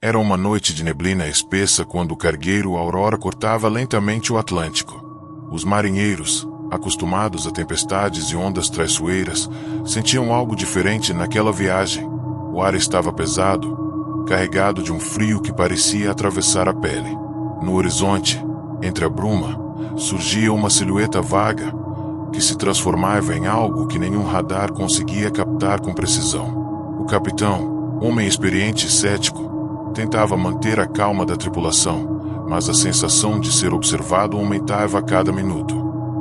Era uma noite de neblina espessa quando o cargueiro Aurora cortava lentamente o Atlântico. Os marinheiros, acostumados a tempestades e ondas traiçoeiras, sentiam algo diferente naquela viagem. O ar estava pesado, carregado de um frio que parecia atravessar a pele. No horizonte, entre a bruma, surgia uma silhueta vaga, que se transformava em algo que nenhum radar conseguia captar com precisão. O capitão, homem experiente e cético, tentava manter a calma da tripulação, mas a sensação de ser observado aumentava a cada minuto.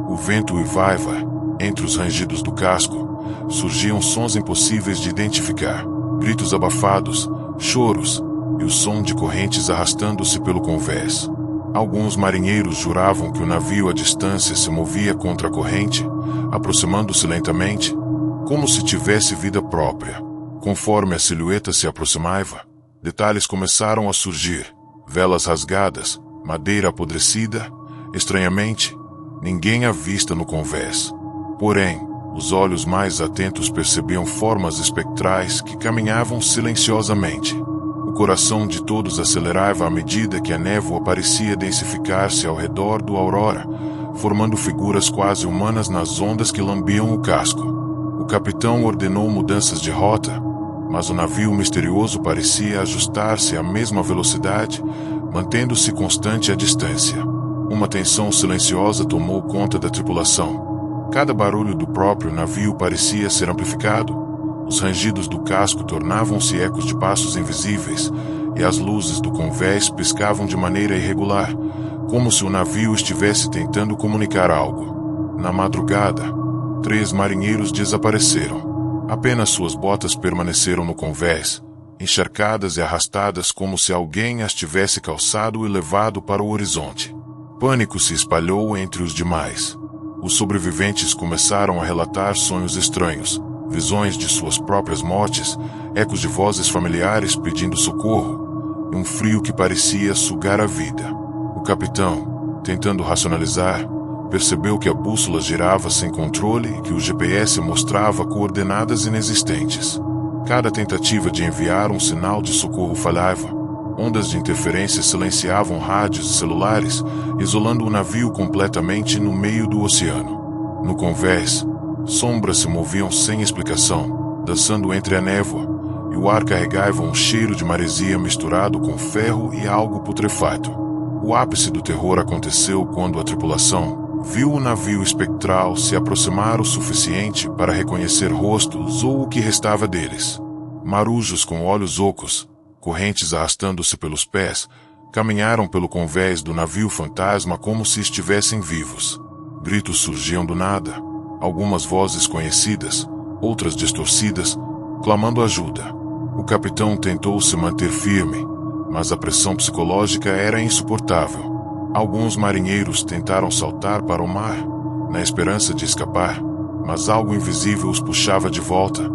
O vento uivava, entre os rangidos do casco, surgiam sons impossíveis de identificar, gritos abafados, choros e o som de correntes arrastando-se pelo convés. Alguns marinheiros juravam que o navio à distância se movia contra a corrente, aproximando-se lentamente, como se tivesse vida própria. Conforme a silhueta se aproximava, detalhes começaram a surgir, velas rasgadas, madeira apodrecida, estranhamente, ninguém à vista no convés. Porém, os olhos mais atentos percebiam formas espectrais que caminhavam silenciosamente. O coração de todos acelerava à medida que a névoa parecia densificar-se ao redor do Aurora, formando figuras quase humanas nas ondas que lambiam o casco. O capitão ordenou mudanças de rota, mas o navio misterioso parecia ajustar-se à mesma velocidade, mantendo-se constante à distância. Uma tensão silenciosa tomou conta da tripulação. Cada barulho do próprio navio parecia ser amplificado. Os rangidos do casco tornavam-se ecos de passos invisíveis, e as luzes do convés piscavam de maneira irregular, como se o navio estivesse tentando comunicar algo. Na madrugada, 3 marinheiros desapareceram. Apenas suas botas permaneceram no convés, encharcadas e arrastadas como se alguém as tivesse calçado e levado para o horizonte. Pânico se espalhou entre os demais. Os sobreviventes começaram a relatar sonhos estranhos, visões de suas próprias mortes, ecos de vozes familiares pedindo socorro, e um frio que parecia sugar a vida. O capitão, tentando racionalizar, percebeu que a bússola girava sem controle e que o GPS mostrava coordenadas inexistentes. Cada tentativa de enviar um sinal de socorro falhava. Ondas de interferência silenciavam rádios e celulares, isolando o navio completamente no meio do oceano. No convés, sombras se moviam sem explicação, dançando entre a névoa, e o ar carregava um cheiro de maresia misturado com ferro e algo putrefato. O ápice do terror aconteceu quando a tripulação viu o navio espectral se aproximar o suficiente para reconhecer rostos ou o que restava deles. Marujos com olhos ocos, correntes arrastando-se pelos pés, caminharam pelo convés do navio fantasma como se estivessem vivos. Gritos surgiam do nada, algumas vozes conhecidas, outras distorcidas, clamando ajuda. O capitão tentou se manter firme, mas a pressão psicológica era insuportável. Alguns marinheiros tentaram saltar para o mar, na esperança de escapar, mas algo invisível os puxava de volta,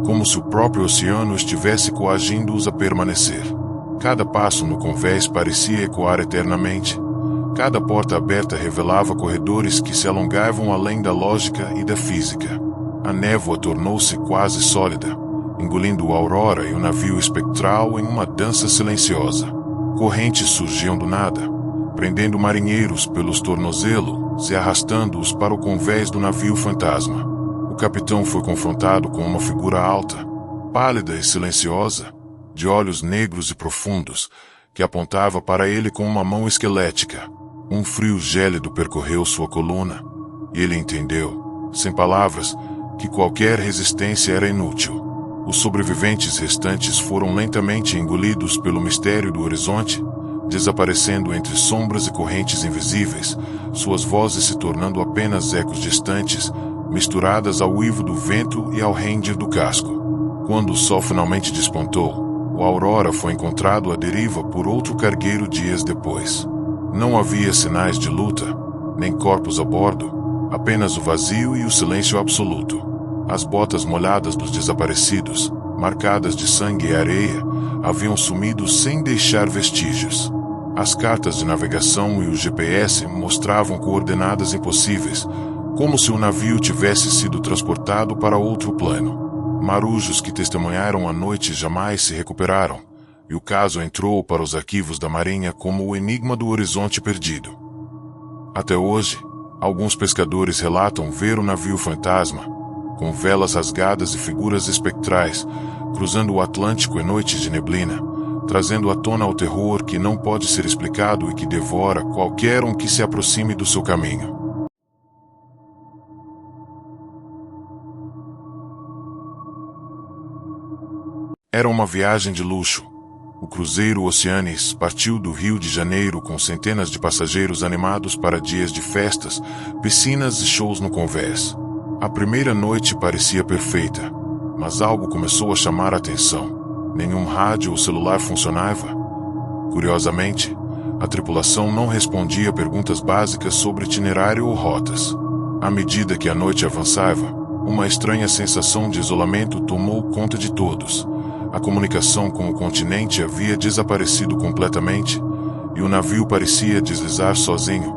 como se o próprio oceano estivesse coagindo-os a permanecer. Cada passo no convés parecia ecoar eternamente. Cada porta aberta revelava corredores que se alongavam além da lógica e da física. A névoa tornou-se quase sólida, engolindo o Aurora e o navio espectral em uma dança silenciosa. Correntes surgiam do nada, prendendo marinheiros pelos tornozelos e arrastando-os para o convés do navio fantasma. O capitão foi confrontado com uma figura alta, pálida e silenciosa, de olhos negros e profundos, que apontava para ele com uma mão esquelética. Um frio gélido percorreu sua coluna, e ele entendeu, sem palavras, que qualquer resistência era inútil. Os sobreviventes restantes foram lentamente engolidos pelo mistério do horizonte, desaparecendo entre sombras e correntes invisíveis, suas vozes se tornando apenas ecos distantes, misturadas ao uivo do vento e ao render do casco. Quando o sol finalmente despontou, o Aurora foi encontrado à deriva por outro cargueiro dias depois. Não havia sinais de luta, nem corpos a bordo, apenas o vazio e o silêncio absoluto. As botas molhadas dos desaparecidos, marcadas de sangue e areia, haviam sumido sem deixar vestígios. As cartas de navegação e o GPS mostravam coordenadas impossíveis, como se o navio tivesse sido transportado para outro plano. Marujos que testemunharam a noite jamais se recuperaram, e o caso entrou para os arquivos da Marinha como o enigma do horizonte perdido. Até hoje, alguns pescadores relatam ver o navio fantasma, com velas rasgadas e figuras espectrais, cruzando o Atlântico em noites de neblina, trazendo à tona o terror que não pode ser explicado e que devora qualquer um que se aproxime do seu caminho. Era uma viagem de luxo. O cruzeiro Oceanis partiu do Rio de Janeiro com centenas de passageiros animados para dias de festas, piscinas e shows no convés. A primeira noite parecia perfeita, mas algo começou a chamar a atenção. Nenhum rádio ou celular funcionava. Curiosamente, a tripulação não respondia perguntas básicas sobre itinerário ou rotas. À medida que a noite avançava, uma estranha sensação de isolamento tomou conta de todos. A comunicação com o continente havia desaparecido completamente, e o navio parecia deslizar sozinho,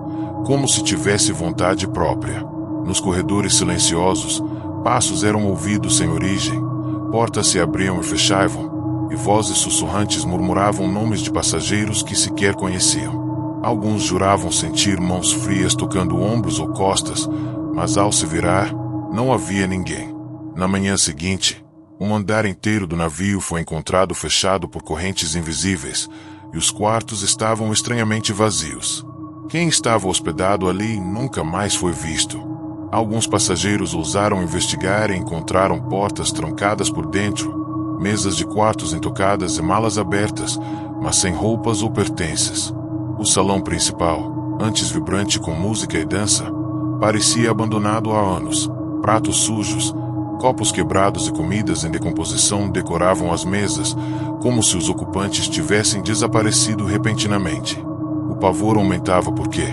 como se tivesse vontade própria. Nos corredores silenciosos, passos eram ouvidos sem origem, portas se abriam e fechavam, e vozes sussurrantes murmuravam nomes de passageiros que sequer conheciam. Alguns juravam sentir mãos frias tocando ombros ou costas, mas ao se virar, não havia ninguém. Na manhã seguinte, um andar inteiro do navio foi encontrado fechado por correntes invisíveis, e os quartos estavam estranhamente vazios. Quem estava hospedado ali nunca mais foi visto. Alguns passageiros ousaram investigar e encontraram portas trancadas por dentro, mesas de quartos intocadas e malas abertas, mas sem roupas ou pertences. O salão principal, antes vibrante com música e dança, parecia abandonado há anos. Pratos sujos, copos quebrados e comidas em decomposição decoravam as mesas, como se os ocupantes tivessem desaparecido repentinamente. O pavor aumentava porque,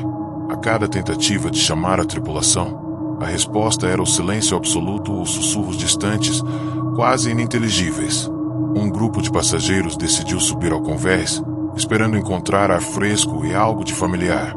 a cada tentativa de chamar a tripulação, a resposta era o silêncio absoluto ou sussurros distantes, quase ininteligíveis. Um grupo de passageiros decidiu subir ao convés, esperando encontrar ar fresco e algo de familiar,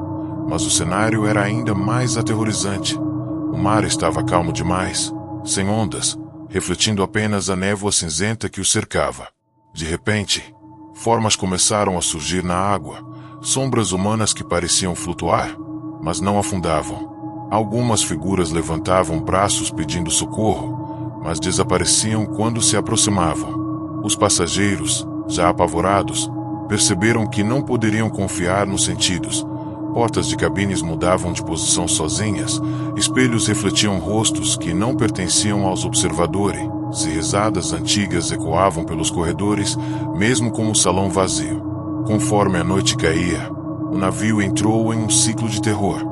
mas o cenário era ainda mais aterrorizante. O mar estava calmo demais, sem ondas, refletindo apenas a névoa cinzenta que o cercava. De repente, formas começaram a surgir na água, sombras humanas que pareciam flutuar, mas não afundavam. Algumas figuras levantavam braços pedindo socorro, mas desapareciam quando se aproximavam. Os passageiros, já apavorados, perceberam que não poderiam confiar nos sentidos. Portas de cabines mudavam de posição sozinhas, espelhos refletiam rostos que não pertenciam aos observadores, e risadas antigas ecoavam pelos corredores, mesmo com o salão vazio. Conforme a noite caía, o navio entrou em um ciclo de terror.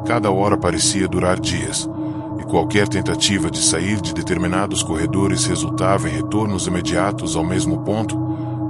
Cada hora parecia durar dias, e qualquer tentativa de sair de determinados corredores resultava em retornos imediatos ao mesmo ponto,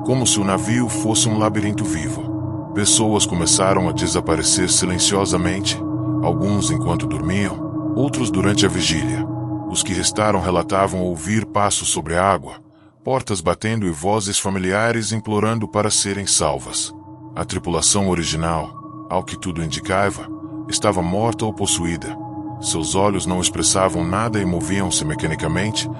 como se o navio fosse um labirinto vivo. Pessoas começaram a desaparecer silenciosamente, alguns enquanto dormiam, outros durante a vigília. Os que restaram relatavam ouvir passos sobre a água, portas batendo e vozes familiares implorando para serem salvas. A tripulação original, ao que tudo indicava, estava morta ou possuída. Seus olhos não expressavam nada e moviam-se mecanicamente,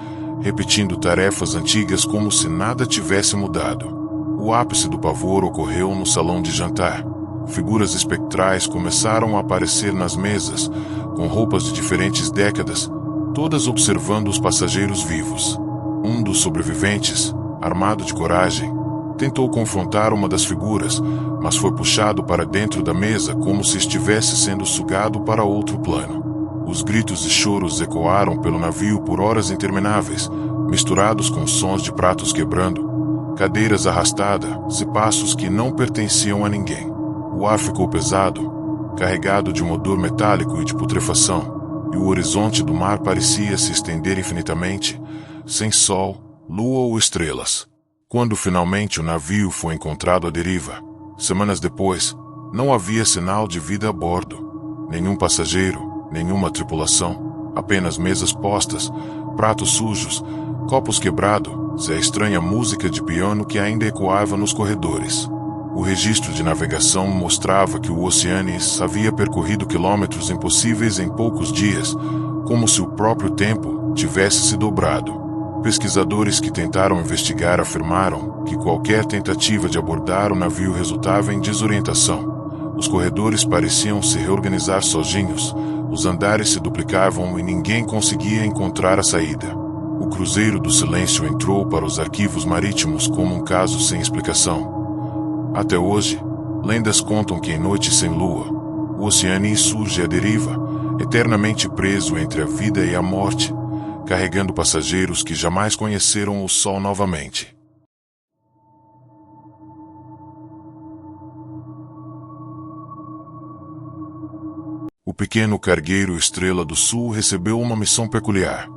repetindo tarefas antigas como se nada tivesse mudado. O ápice do pavor ocorreu no salão de jantar. Figuras espectrais começaram a aparecer nas mesas, com roupas de diferentes décadas, todas observando os passageiros vivos. Um dos sobreviventes, armado de coragem, tentou confrontar uma das figuras, mas foi puxado para dentro da mesa como se estivesse sendo sugado para outro plano. Os gritos e choros ecoaram pelo navio por horas intermináveis, misturados com sons de pratos quebrando, cadeiras arrastadas e passos que não pertenciam a ninguém. O ar ficou pesado, carregado de um odor metálico e de putrefação, e o horizonte do mar parecia se estender infinitamente, sem sol, lua ou estrelas. Quando finalmente o navio foi encontrado à deriva, semanas depois, não havia sinal de vida a bordo. Nenhum passageiro, nenhuma tripulação, apenas mesas postas, pratos sujos, copos quebrados, a estranha música de piano que ainda ecoava nos corredores. O registro de navegação mostrava que o Oceanis havia percorrido quilômetros impossíveis em poucos dias, como se o próprio tempo tivesse se dobrado. Pesquisadores que tentaram investigar afirmaram que qualquer tentativa de abordar o navio resultava em desorientação. Os corredores pareciam se reorganizar sozinhos, os andares se duplicavam e ninguém conseguia encontrar a saída. O Cruzeiro do Silêncio entrou para os arquivos marítimos como um caso sem explicação. Até hoje, lendas contam que em noites sem lua, o Oceanis surge à deriva, eternamente preso entre a vida e a morte, carregando passageiros que jamais conheceram o sol novamente. O pequeno cargueiro Estrela do Sul recebeu uma missão peculiar: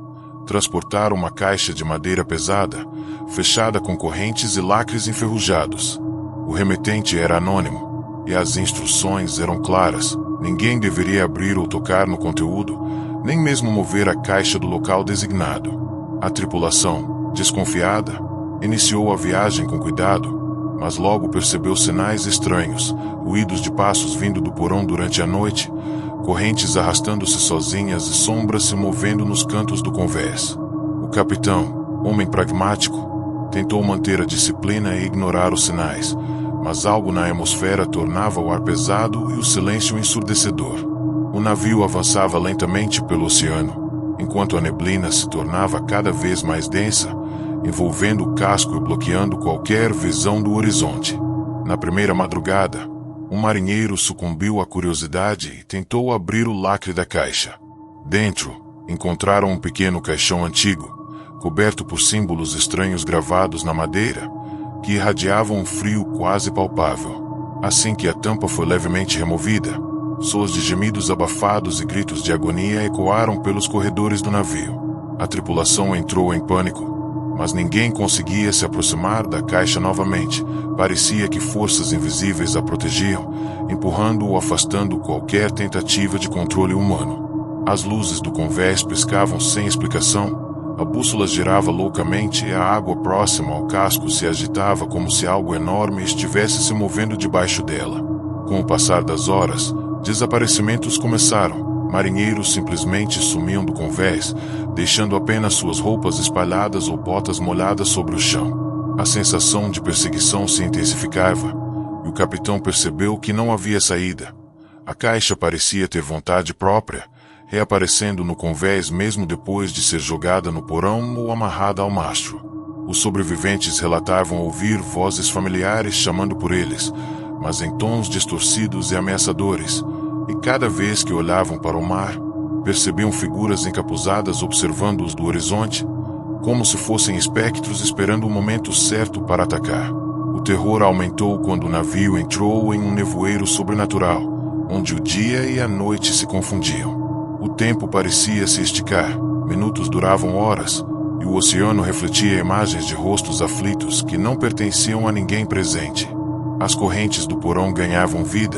transportar uma caixa de madeira pesada, fechada com correntes e lacres enferrujados. O remetente era anônimo, e as instruções eram claras: ninguém deveria abrir ou tocar no conteúdo, nem mesmo mover a caixa do local designado. A tripulação, desconfiada, iniciou a viagem com cuidado, mas logo percebeu sinais estranhos, ruídos de passos vindo do porão durante a noite, correntes arrastando-se sozinhas e sombras se movendo nos cantos do convés. O capitão, homem pragmático, tentou manter a disciplina e ignorar os sinais, mas algo na atmosfera tornava o ar pesado e o silêncio ensurdecedor. O navio avançava lentamente pelo oceano, enquanto a neblina se tornava cada vez mais densa, envolvendo o casco e bloqueando qualquer visão do horizonte. Na primeira madrugada, um marinheiro sucumbiu à curiosidade e tentou abrir o lacre da caixa. Dentro, encontraram um pequeno caixão antigo, coberto por símbolos estranhos gravados na madeira, que irradiavam um frio quase palpável. Assim que a tampa foi levemente removida, sons de gemidos abafados e gritos de agonia ecoaram pelos corredores do navio. A tripulação entrou em pânico, mas ninguém conseguia se aproximar da caixa novamente. Parecia que forças invisíveis a protegiam, empurrando ou afastando qualquer tentativa de controle humano. As luzes do convés piscavam sem explicação, a bússola girava loucamente e a água próxima ao casco se agitava como se algo enorme estivesse se movendo debaixo dela. Com o passar das horas, desaparecimentos começaram. Marinheiros simplesmente sumiam do convés, deixando apenas suas roupas espalhadas ou botas molhadas sobre o chão. A sensação de perseguição se intensificava, e o capitão percebeu que não havia saída. A caixa parecia ter vontade própria, reaparecendo no convés mesmo depois de ser jogada no porão ou amarrada ao mastro. Os sobreviventes relatavam ouvir vozes familiares chamando por eles, mas em tons distorcidos e ameaçadores, e cada vez que olhavam para o mar, percebiam figuras encapuzadas observando-os do horizonte, como se fossem espectros esperando o momento certo para atacar. O terror aumentou quando o navio entrou em um nevoeiro sobrenatural, onde o dia e a noite se confundiam. O tempo parecia se esticar, minutos duravam horas, e o oceano refletia imagens de rostos aflitos que não pertenciam a ninguém presente. As correntes do porão ganhavam vida,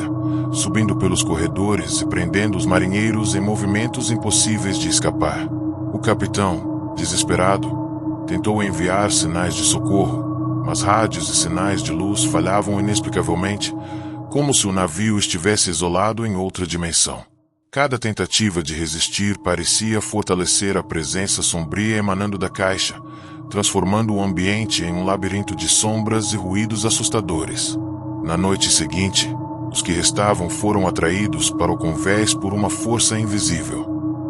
subindo pelos corredores e prendendo os marinheiros em movimentos impossíveis de escapar. O capitão, desesperado, tentou enviar sinais de socorro, mas rádios e sinais de luz falhavam inexplicavelmente, como se o navio estivesse isolado em outra dimensão. Cada tentativa de resistir parecia fortalecer a presença sombria emanando da caixa, transformando o ambiente em um labirinto de sombras e ruídos assustadores. Na noite seguinte, os que restavam foram atraídos para o convés por uma força invisível.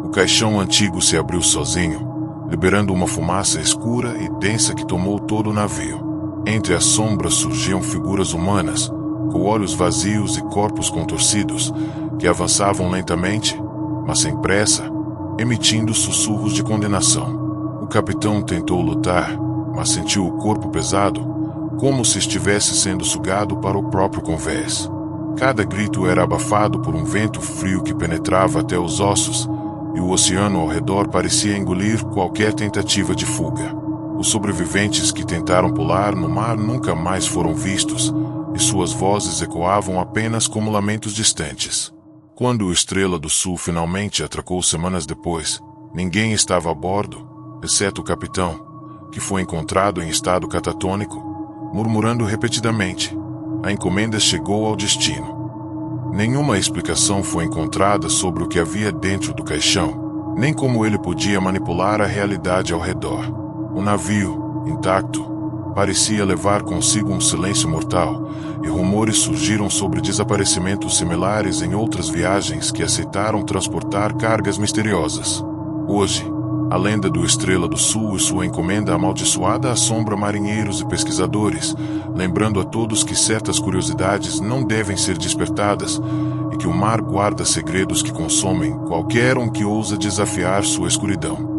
O caixão antigo se abriu sozinho, liberando uma fumaça escura e densa que tomou todo o navio. Entre as sombras surgiam figuras humanas, com olhos vazios e corpos contorcidos, que avançavam lentamente, mas sem pressa, emitindo sussurros de condenação. O capitão tentou lutar, mas sentiu o corpo pesado, como se estivesse sendo sugado para o próprio convés. Cada grito era abafado por um vento frio que penetrava até os ossos, e o oceano ao redor parecia engolir qualquer tentativa de fuga. Os sobreviventes que tentaram pular no mar nunca mais foram vistos, e suas vozes ecoavam apenas como lamentos distantes. Quando o Estrela do Sul finalmente atracou semanas depois, ninguém estava a bordo, exceto o capitão, que foi encontrado em estado catatônico, murmurando repetidamente. A encomenda chegou ao destino. Nenhuma explicação foi encontrada sobre o que havia dentro do caixão, nem como ele podia manipular a realidade ao redor. O navio, intacto, parecia levar consigo um silêncio mortal, e rumores surgiram sobre desaparecimentos similares em outras viagens que aceitaram transportar cargas misteriosas. Hoje, a lenda do Estrela do Sul e sua encomenda amaldiçoada assombra marinheiros e pesquisadores, lembrando a todos que certas curiosidades não devem ser despertadas e que o mar guarda segredos que consomem qualquer um que ousa desafiar sua escuridão.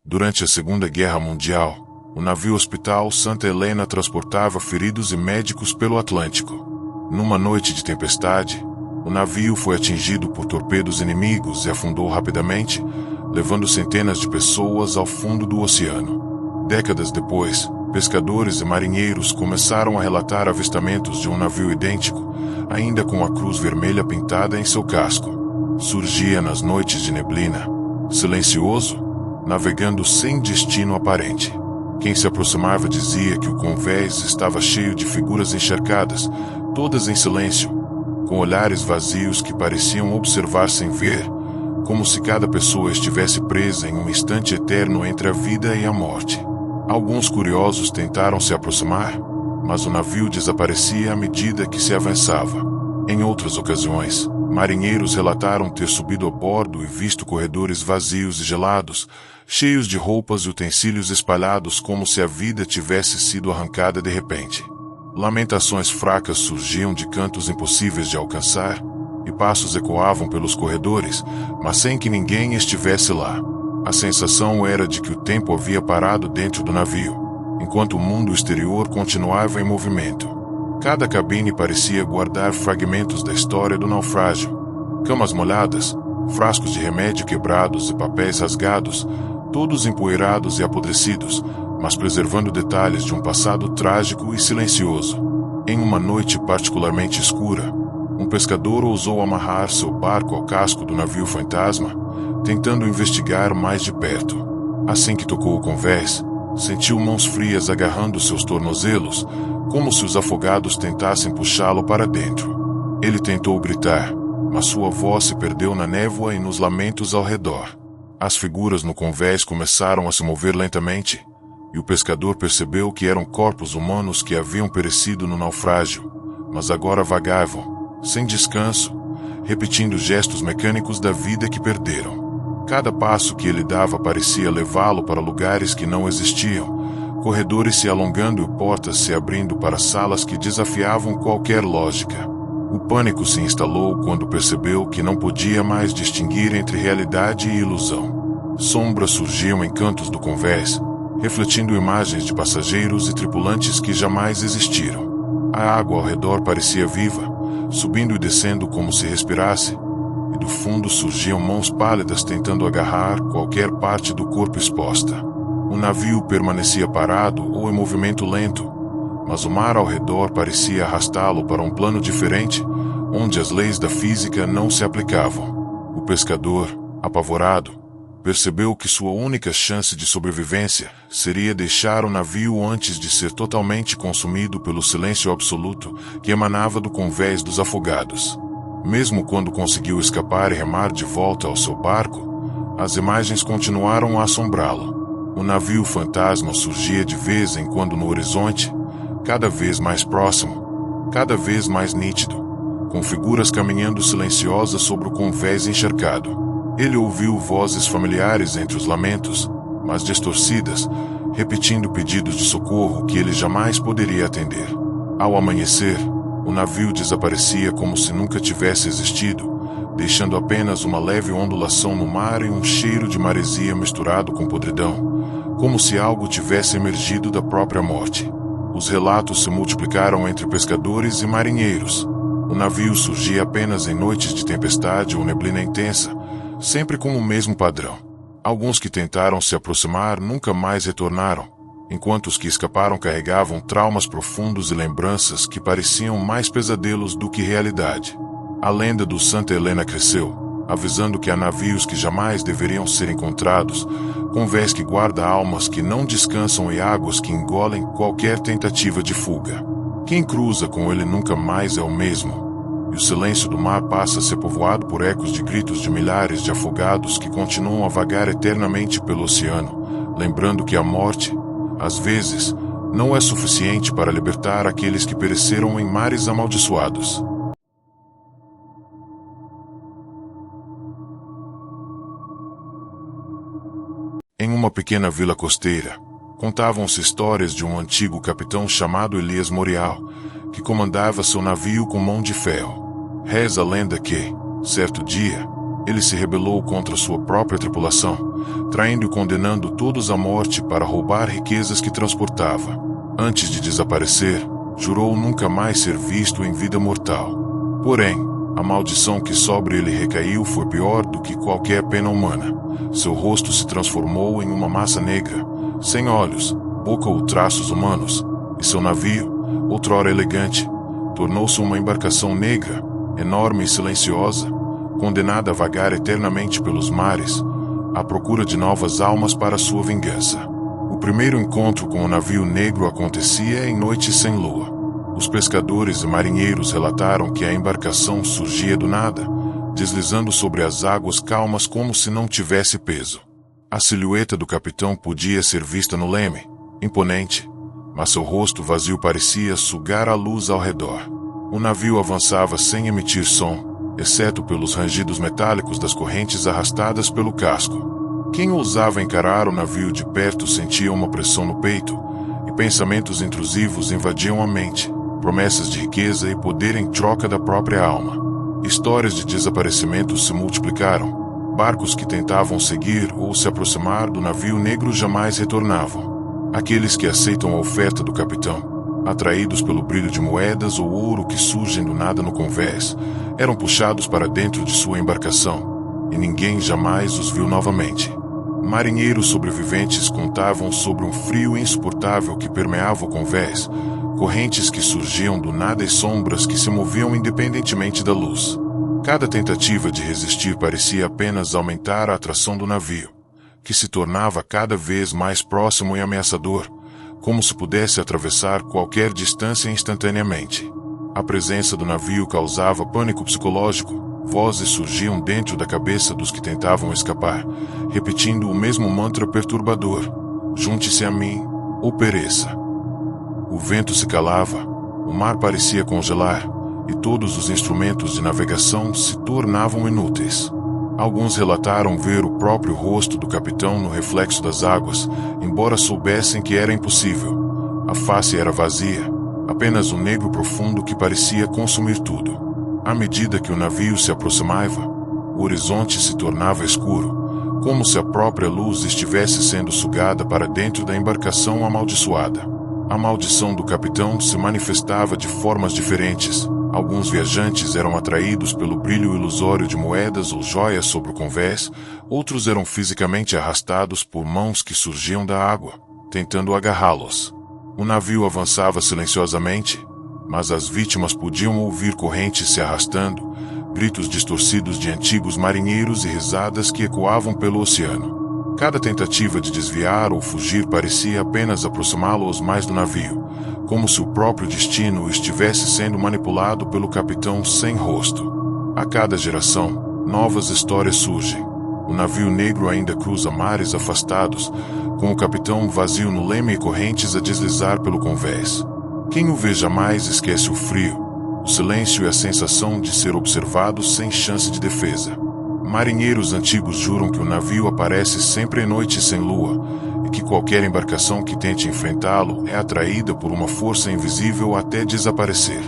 Durante a Segunda Guerra Mundial, o navio hospital Santa Helena transportava feridos e médicos pelo Atlântico. Numa noite de tempestade, o navio foi atingido por torpedos inimigos e afundou rapidamente, levando centenas de pessoas ao fundo do oceano. Décadas depois, pescadores e marinheiros começaram a relatar avistamentos de um navio idêntico, ainda com a cruz vermelha pintada em seu casco. Surgia nas noites de neblina, silencioso, navegando sem destino aparente. Quem se aproximava dizia que o convés estava cheio de figuras encharcadas, todas em silêncio, com olhares vazios que pareciam observar sem ver, como se cada pessoa estivesse presa em um instante eterno entre a vida e a morte. Alguns curiosos tentaram se aproximar, mas o navio desaparecia à medida que se avançava. Em outras ocasiões, marinheiros relataram ter subido a bordo e visto corredores vazios e gelados, cheios de roupas e utensílios espalhados como se a vida tivesse sido arrancada de repente. Lamentações fracas surgiam de cantos impossíveis de alcançar, e passos ecoavam pelos corredores, mas sem que ninguém estivesse lá. A sensação era de que o tempo havia parado dentro do navio, enquanto o mundo exterior continuava em movimento. Cada cabine parecia guardar fragmentos da história do naufrágio. Camas molhadas, frascos de remédio quebrados e papéis rasgados, todos empoeirados e apodrecidos, mas preservando detalhes de um passado trágico e silencioso. Em uma noite particularmente escura, um pescador ousou amarrar seu barco ao casco do navio fantasma, tentando investigar mais de perto. Assim que tocou o convés, sentiu mãos frias agarrando seus tornozelos, como se os afogados tentassem puxá-lo para dentro. Ele tentou gritar, mas sua voz se perdeu na névoa e nos lamentos ao redor. As figuras no convés começaram a se mover lentamente, e o pescador percebeu que eram corpos humanos que haviam perecido no naufrágio, mas agora vagavam, sem descanso, repetindo gestos mecânicos da vida que perderam. Cada passo que ele dava parecia levá-lo para lugares que não existiam, corredores se alongando e portas se abrindo para salas que desafiavam qualquer lógica. O pânico se instalou quando percebeu que não podia mais distinguir entre realidade e ilusão. Sombras surgiam em cantos do convés, refletindo imagens de passageiros e tripulantes que jamais existiram. A água ao redor parecia viva, subindo e descendo como se respirasse, e do fundo surgiam mãos pálidas tentando agarrar qualquer parte do corpo exposta. O navio permanecia parado ou em movimento lento, mas o mar ao redor parecia arrastá-lo para um plano diferente, onde as leis da física não se aplicavam. O pescador, apavorado, percebeu que sua única chance de sobrevivência seria deixar o navio antes de ser totalmente consumido pelo silêncio absoluto que emanava do convés dos afogados. Mesmo quando conseguiu escapar e remar de volta ao seu barco, as imagens continuaram a assombrá-lo. O navio fantasma surgia de vez em quando no horizonte, cada vez mais próximo, cada vez mais nítido, com figuras caminhando silenciosas sobre o convés encharcado. Ele ouviu vozes familiares entre os lamentos, mas distorcidas, repetindo pedidos de socorro que ele jamais poderia atender. Ao amanhecer, o navio desaparecia como se nunca tivesse existido, deixando apenas uma leve ondulação no mar e um cheiro de maresia misturado com podridão, como se algo tivesse emergido da própria morte. Os relatos se multiplicaram entre pescadores e marinheiros. O navio surgia apenas em noites de tempestade ou neblina intensa, sempre com o mesmo padrão. Alguns que tentaram se aproximar nunca mais retornaram, enquanto os que escaparam carregavam traumas profundos e lembranças que pareciam mais pesadelos do que realidade. A lenda do Santa Helena cresceu, avisando que há navios que jamais deveriam ser encontrados, convés que guarda almas que não descansam e águas que engolem qualquer tentativa de fuga. Quem cruza com ele nunca mais é o mesmo. E o silêncio do mar passa a ser povoado por ecos de gritos de milhares de afogados que continuam a vagar eternamente pelo oceano, lembrando que a morte, às vezes, não é suficiente para libertar aqueles que pereceram em mares amaldiçoados. Em uma pequena vila costeira, contavam-se histórias de um antigo capitão chamado Elias Morial, que comandava seu navio com mão de ferro. Reza a lenda que, certo dia, ele se rebelou contra sua própria tripulação, traindo e condenando todos à morte para roubar riquezas que transportava. Antes de desaparecer, jurou nunca mais ser visto em vida mortal. Porém, a maldição que sobre ele recaiu foi pior do que qualquer pena humana. Seu rosto se transformou em uma massa negra, sem olhos, boca ou traços humanos, e seu navio, outrora elegante, tornou-se uma embarcação negra, enorme e silenciosa, condenada a vagar eternamente pelos mares, à procura de novas almas para sua vingança. O primeiro encontro com o navio negro acontecia em noites sem lua. Os pescadores e marinheiros relataram que a embarcação surgia do nada, deslizando sobre as águas calmas como se não tivesse peso. A silhueta do capitão podia ser vista no leme, imponente, mas seu rosto vazio parecia sugar a luz ao redor. O navio avançava sem emitir som, exceto pelos rangidos metálicos das correntes arrastadas pelo casco. Quem ousava encarar o navio de perto sentia uma pressão no peito, e pensamentos intrusivos invadiam a mente, promessas de riqueza e poder em troca da própria alma. Histórias de desaparecimentos se multiplicaram. Barcos que tentavam seguir ou se aproximar do navio negro jamais retornavam. Aqueles que aceitam a oferta do capitão, atraídos pelo brilho de moedas ou ouro que surgem do nada no convés, eram puxados para dentro de sua embarcação, e ninguém jamais os viu novamente. Marinheiros sobreviventes contavam sobre um frio insuportável que permeava o convés, correntes que surgiam do nada e sombras que se moviam independentemente da luz. Cada tentativa de resistir parecia apenas aumentar a atração do navio, que se tornava cada vez mais próximo e ameaçador, como se pudesse atravessar qualquer distância instantaneamente. A presença do navio causava pânico psicológico, vozes surgiam dentro da cabeça dos que tentavam escapar, repetindo o mesmo mantra perturbador: junte-se a mim, ou pereça. O vento se calava, o mar parecia congelar, e todos os instrumentos de navegação se tornavam inúteis. Alguns relataram ver o próprio rosto do capitão no reflexo das águas, embora soubessem que era impossível. A face era vazia, apenas um negro profundo que parecia consumir tudo. À medida que o navio se aproximava, o horizonte se tornava escuro, como se a própria luz estivesse sendo sugada para dentro da embarcação amaldiçoada. A maldição do capitão se manifestava de formas diferentes. Alguns viajantes eram atraídos pelo brilho ilusório de moedas ou joias sobre o convés, outros eram fisicamente arrastados por mãos que surgiam da água, tentando agarrá-los. O navio avançava silenciosamente, mas as vítimas podiam ouvir correntes se arrastando, gritos distorcidos de antigos marinheiros e risadas que ecoavam pelo oceano. Cada tentativa de desviar ou fugir parecia apenas aproximá-los mais do navio, como se o próprio destino estivesse sendo manipulado pelo capitão sem rosto. A cada geração, novas histórias surgem. O navio negro ainda cruza mares afastados, com o capitão vazio no leme e correntes a deslizar pelo convés. Quem o vê jamais esquece o frio, o silêncio e a sensação de ser observado sem chance de defesa. Marinheiros antigos juram que o navio aparece sempre em noites sem lua, e que qualquer embarcação que tente enfrentá-lo é atraída por uma força invisível até desaparecer.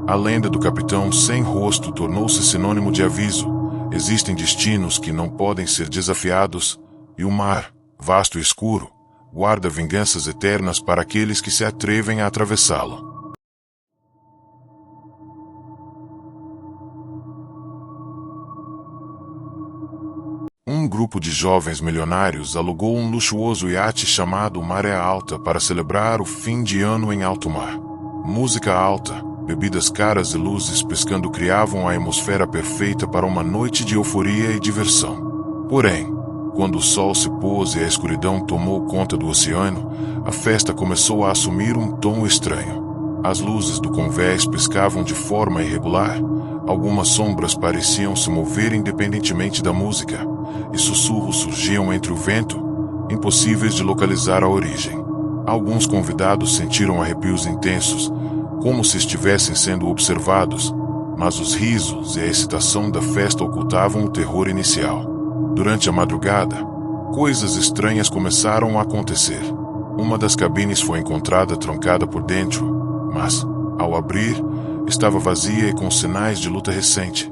A lenda do capitão sem rosto tornou-se sinônimo de aviso. Existem destinos que não podem ser desafiados, e o mar, vasto e escuro, guarda vinganças eternas para aqueles que se atrevem a atravessá-lo. Um grupo de jovens milionários alugou um luxuoso iate chamado Maré Alta para celebrar o fim de ano em alto mar. Música alta, Bebidas caras e luzes piscando criavam a atmosfera perfeita para uma noite de euforia e diversão. Porém, quando o sol se pôs e a escuridão tomou conta do oceano, a festa começou a assumir um tom estranho. As luzes do convés piscavam de forma irregular, algumas sombras pareciam se mover independentemente da música, e sussurros surgiam entre o vento, impossíveis de localizar a origem. Alguns convidados sentiram arrepios intensos, como se estivessem sendo observados, mas os risos e a excitação da festa ocultavam o terror inicial. Durante a madrugada, coisas estranhas começaram a acontecer. Uma das cabines foi encontrada trancada por dentro, mas, ao abrir, estava vazia e com sinais de luta recente.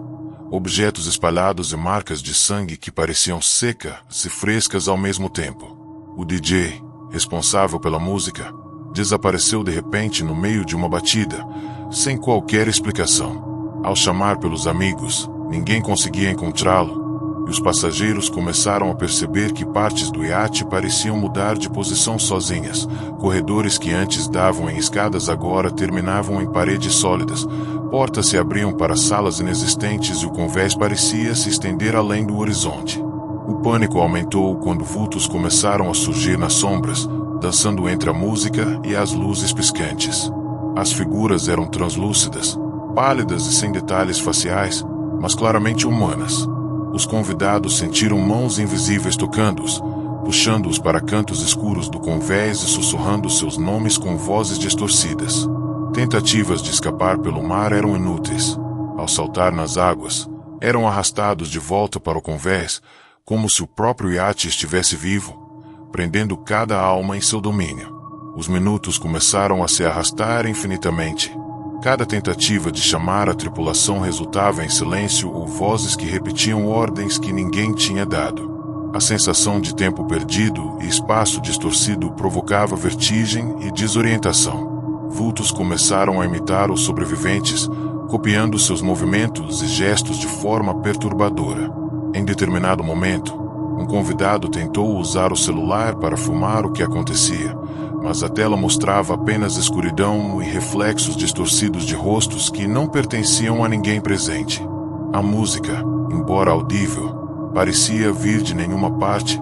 Objetos espalhados e marcas de sangue que pareciam secas e frescas ao mesmo tempo. O DJ, responsável pela música, desapareceu de repente no meio de uma batida, sem qualquer explicação. Ao chamar pelos amigos, ninguém conseguia encontrá-lo, e os passageiros começaram a perceber que partes do iate pareciam mudar de posição sozinhas. Corredores que antes davam em escadas agora terminavam em paredes sólidas. Portas se abriam para salas inexistentes e o convés parecia se estender além do horizonte. O pânico aumentou quando vultos começaram a surgir nas sombras, dançando entre a música e as luzes piscantes. As figuras eram translúcidas, pálidas e sem detalhes faciais, mas claramente humanas. Os convidados sentiram mãos invisíveis tocando-os, puxando-os para cantos escuros do convés e sussurrando seus nomes com vozes distorcidas. Tentativas de escapar pelo mar eram inúteis. Ao saltar nas águas, eram arrastados de volta para o convés, como se o próprio iate estivesse vivo, prendendo cada alma em seu domínio. Os minutos começaram a se arrastar infinitamente. Cada tentativa de chamar a tripulação resultava em silêncio ou vozes que repetiam ordens que ninguém tinha dado. A sensação de tempo perdido e espaço distorcido provocava vertigem e desorientação. Vultos começaram a imitar os sobreviventes, copiando seus movimentos e gestos de forma perturbadora. Em determinado momento, um convidado tentou usar o celular para filmar o que acontecia, mas a tela mostrava apenas escuridão e reflexos distorcidos de rostos que não pertenciam a ninguém presente. A música, embora audível, parecia vir de nenhuma parte,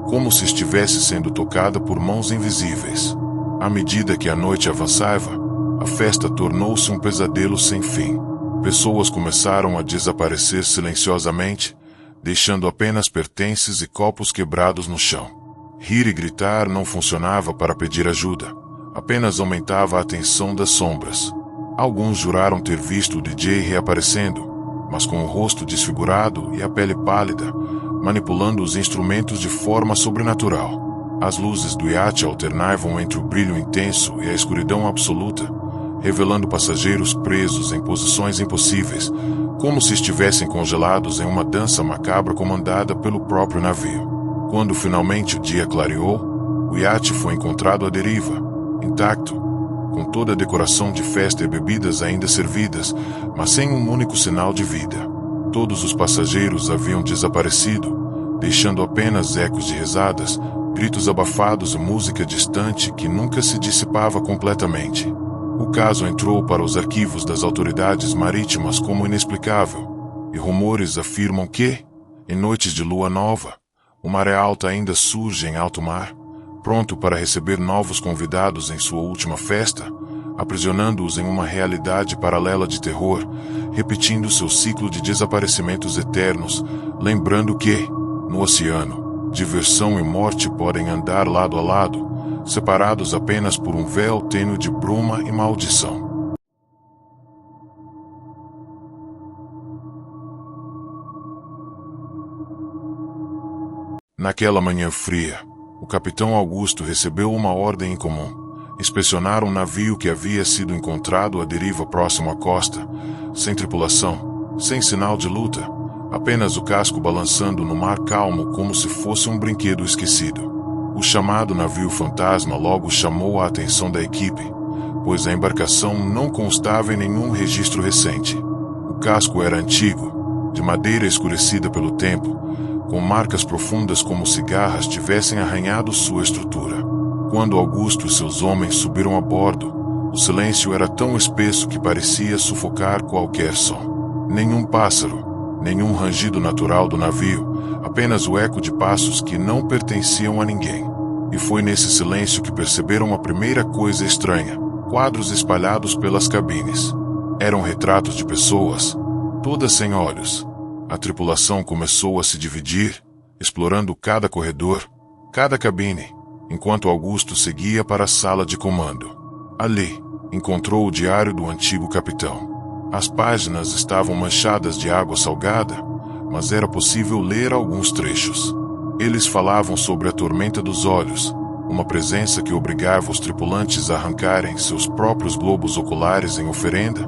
como se estivesse sendo tocada por mãos invisíveis. À medida que a noite avançava, a festa tornou-se um pesadelo sem fim. Pessoas começaram a desaparecer silenciosamente, deixando apenas pertences e copos quebrados no chão. Rir e gritar não funcionava para pedir ajuda, apenas aumentava a tensão das sombras. Alguns juraram ter visto o DJ reaparecendo, mas com o rosto desfigurado e a pele pálida, manipulando os instrumentos de forma sobrenatural. As luzes do iate alternavam entre o brilho intenso e a escuridão absoluta, revelando passageiros presos em posições impossíveis, como se estivessem congelados em uma dança macabra comandada pelo próprio navio. Quando finalmente o dia clareou, o iate foi encontrado à deriva, intacto, com toda a decoração de festa e bebidas ainda servidas, mas sem um único sinal de vida. Todos os passageiros haviam desaparecido, deixando apenas ecos de risadas, gritos abafados e música distante que nunca se dissipava completamente. O caso entrou para os arquivos das autoridades marítimas como inexplicável, e rumores afirmam que, em noites de lua nova, o maré alta ainda surge em alto mar, pronto para receber novos convidados em sua última festa, aprisionando-os em uma realidade paralela de terror, repetindo seu ciclo de desaparecimentos eternos, lembrando que, no oceano, diversão e morte podem andar lado a lado, separados apenas por um véu tênue de bruma e maldição. Naquela manhã fria, o capitão Augusto recebeu uma ordem incomum: inspecionar um navio que havia sido encontrado à deriva próximo à costa, sem tripulação, sem sinal de luta, apenas o casco balançando no mar calmo como se fosse um brinquedo esquecido. O chamado navio fantasma logo chamou a atenção da equipe, pois a embarcação não constava em nenhum registro recente. O casco era antigo, de madeira escurecida pelo tempo, com marcas profundas como se garras tivessem arranhado sua estrutura. Quando Augusto e seus homens subiram a bordo, O silêncio era tão espesso que parecia sufocar qualquer som. Nenhum pássaro, nenhum rangido natural do navio, apenas o eco de passos que não pertenciam a ninguém. E foi nesse silêncio que perceberam a primeira coisa estranha: quadros espalhados pelas cabines. Eram retratos de pessoas, todas sem olhos. A tripulação começou a se dividir, explorando cada corredor, cada cabine, enquanto Augusto seguia para a sala de comando. Ali, encontrou o diário do antigo capitão. As páginas estavam manchadas de água salgada, mas era possível ler alguns trechos. Eles falavam sobre a tormenta dos olhos, uma presença que obrigava os tripulantes a arrancarem seus próprios globos oculares em oferenda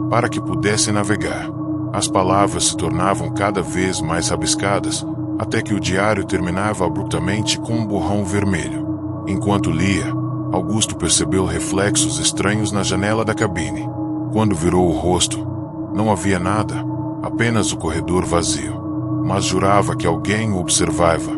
para que pudessem navegar. As palavras se tornavam cada vez mais rabiscadas, até que o diário terminava abruptamente com um borrão vermelho. Enquanto lia, Augusto percebeu reflexos estranhos na janela da cabine. Quando virou o rosto, não havia nada, apenas o corredor vazio. Mas jurava que alguém o observava.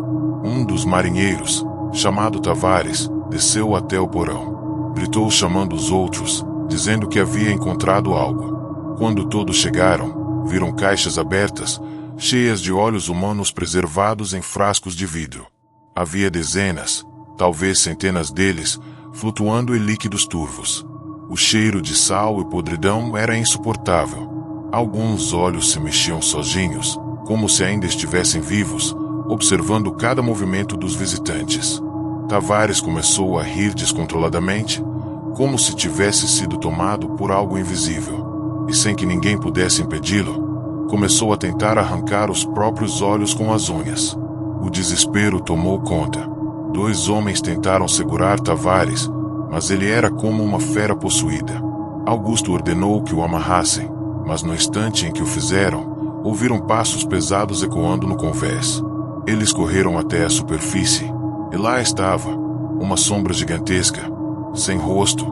Um dos marinheiros, chamado Tavares, desceu até o porão. Gritou chamando os outros, dizendo que havia encontrado algo. Quando todos chegaram, viram caixas abertas, cheias de óleos humanos preservados em frascos de vidro. Havia dezenas, talvez centenas deles, flutuando em líquidos turvos. O cheiro de sal e podridão era insuportável. Alguns olhos se mexiam sozinhos, como se ainda estivessem vivos, observando cada movimento dos visitantes. Tavares começou a rir descontroladamente, como se tivesse sido tomado por algo invisível. E sem que ninguém pudesse impedi-lo, começou a tentar arrancar os próprios olhos com as unhas. O desespero tomou conta. 2 homens tentaram segurar Tavares, mas ele era como uma fera possuída. Augusto ordenou que o amarrassem, mas no instante em que o fizeram, ouviram passos pesados ecoando no convés. Eles correram até a superfície, e lá estava, uma sombra gigantesca, sem rosto,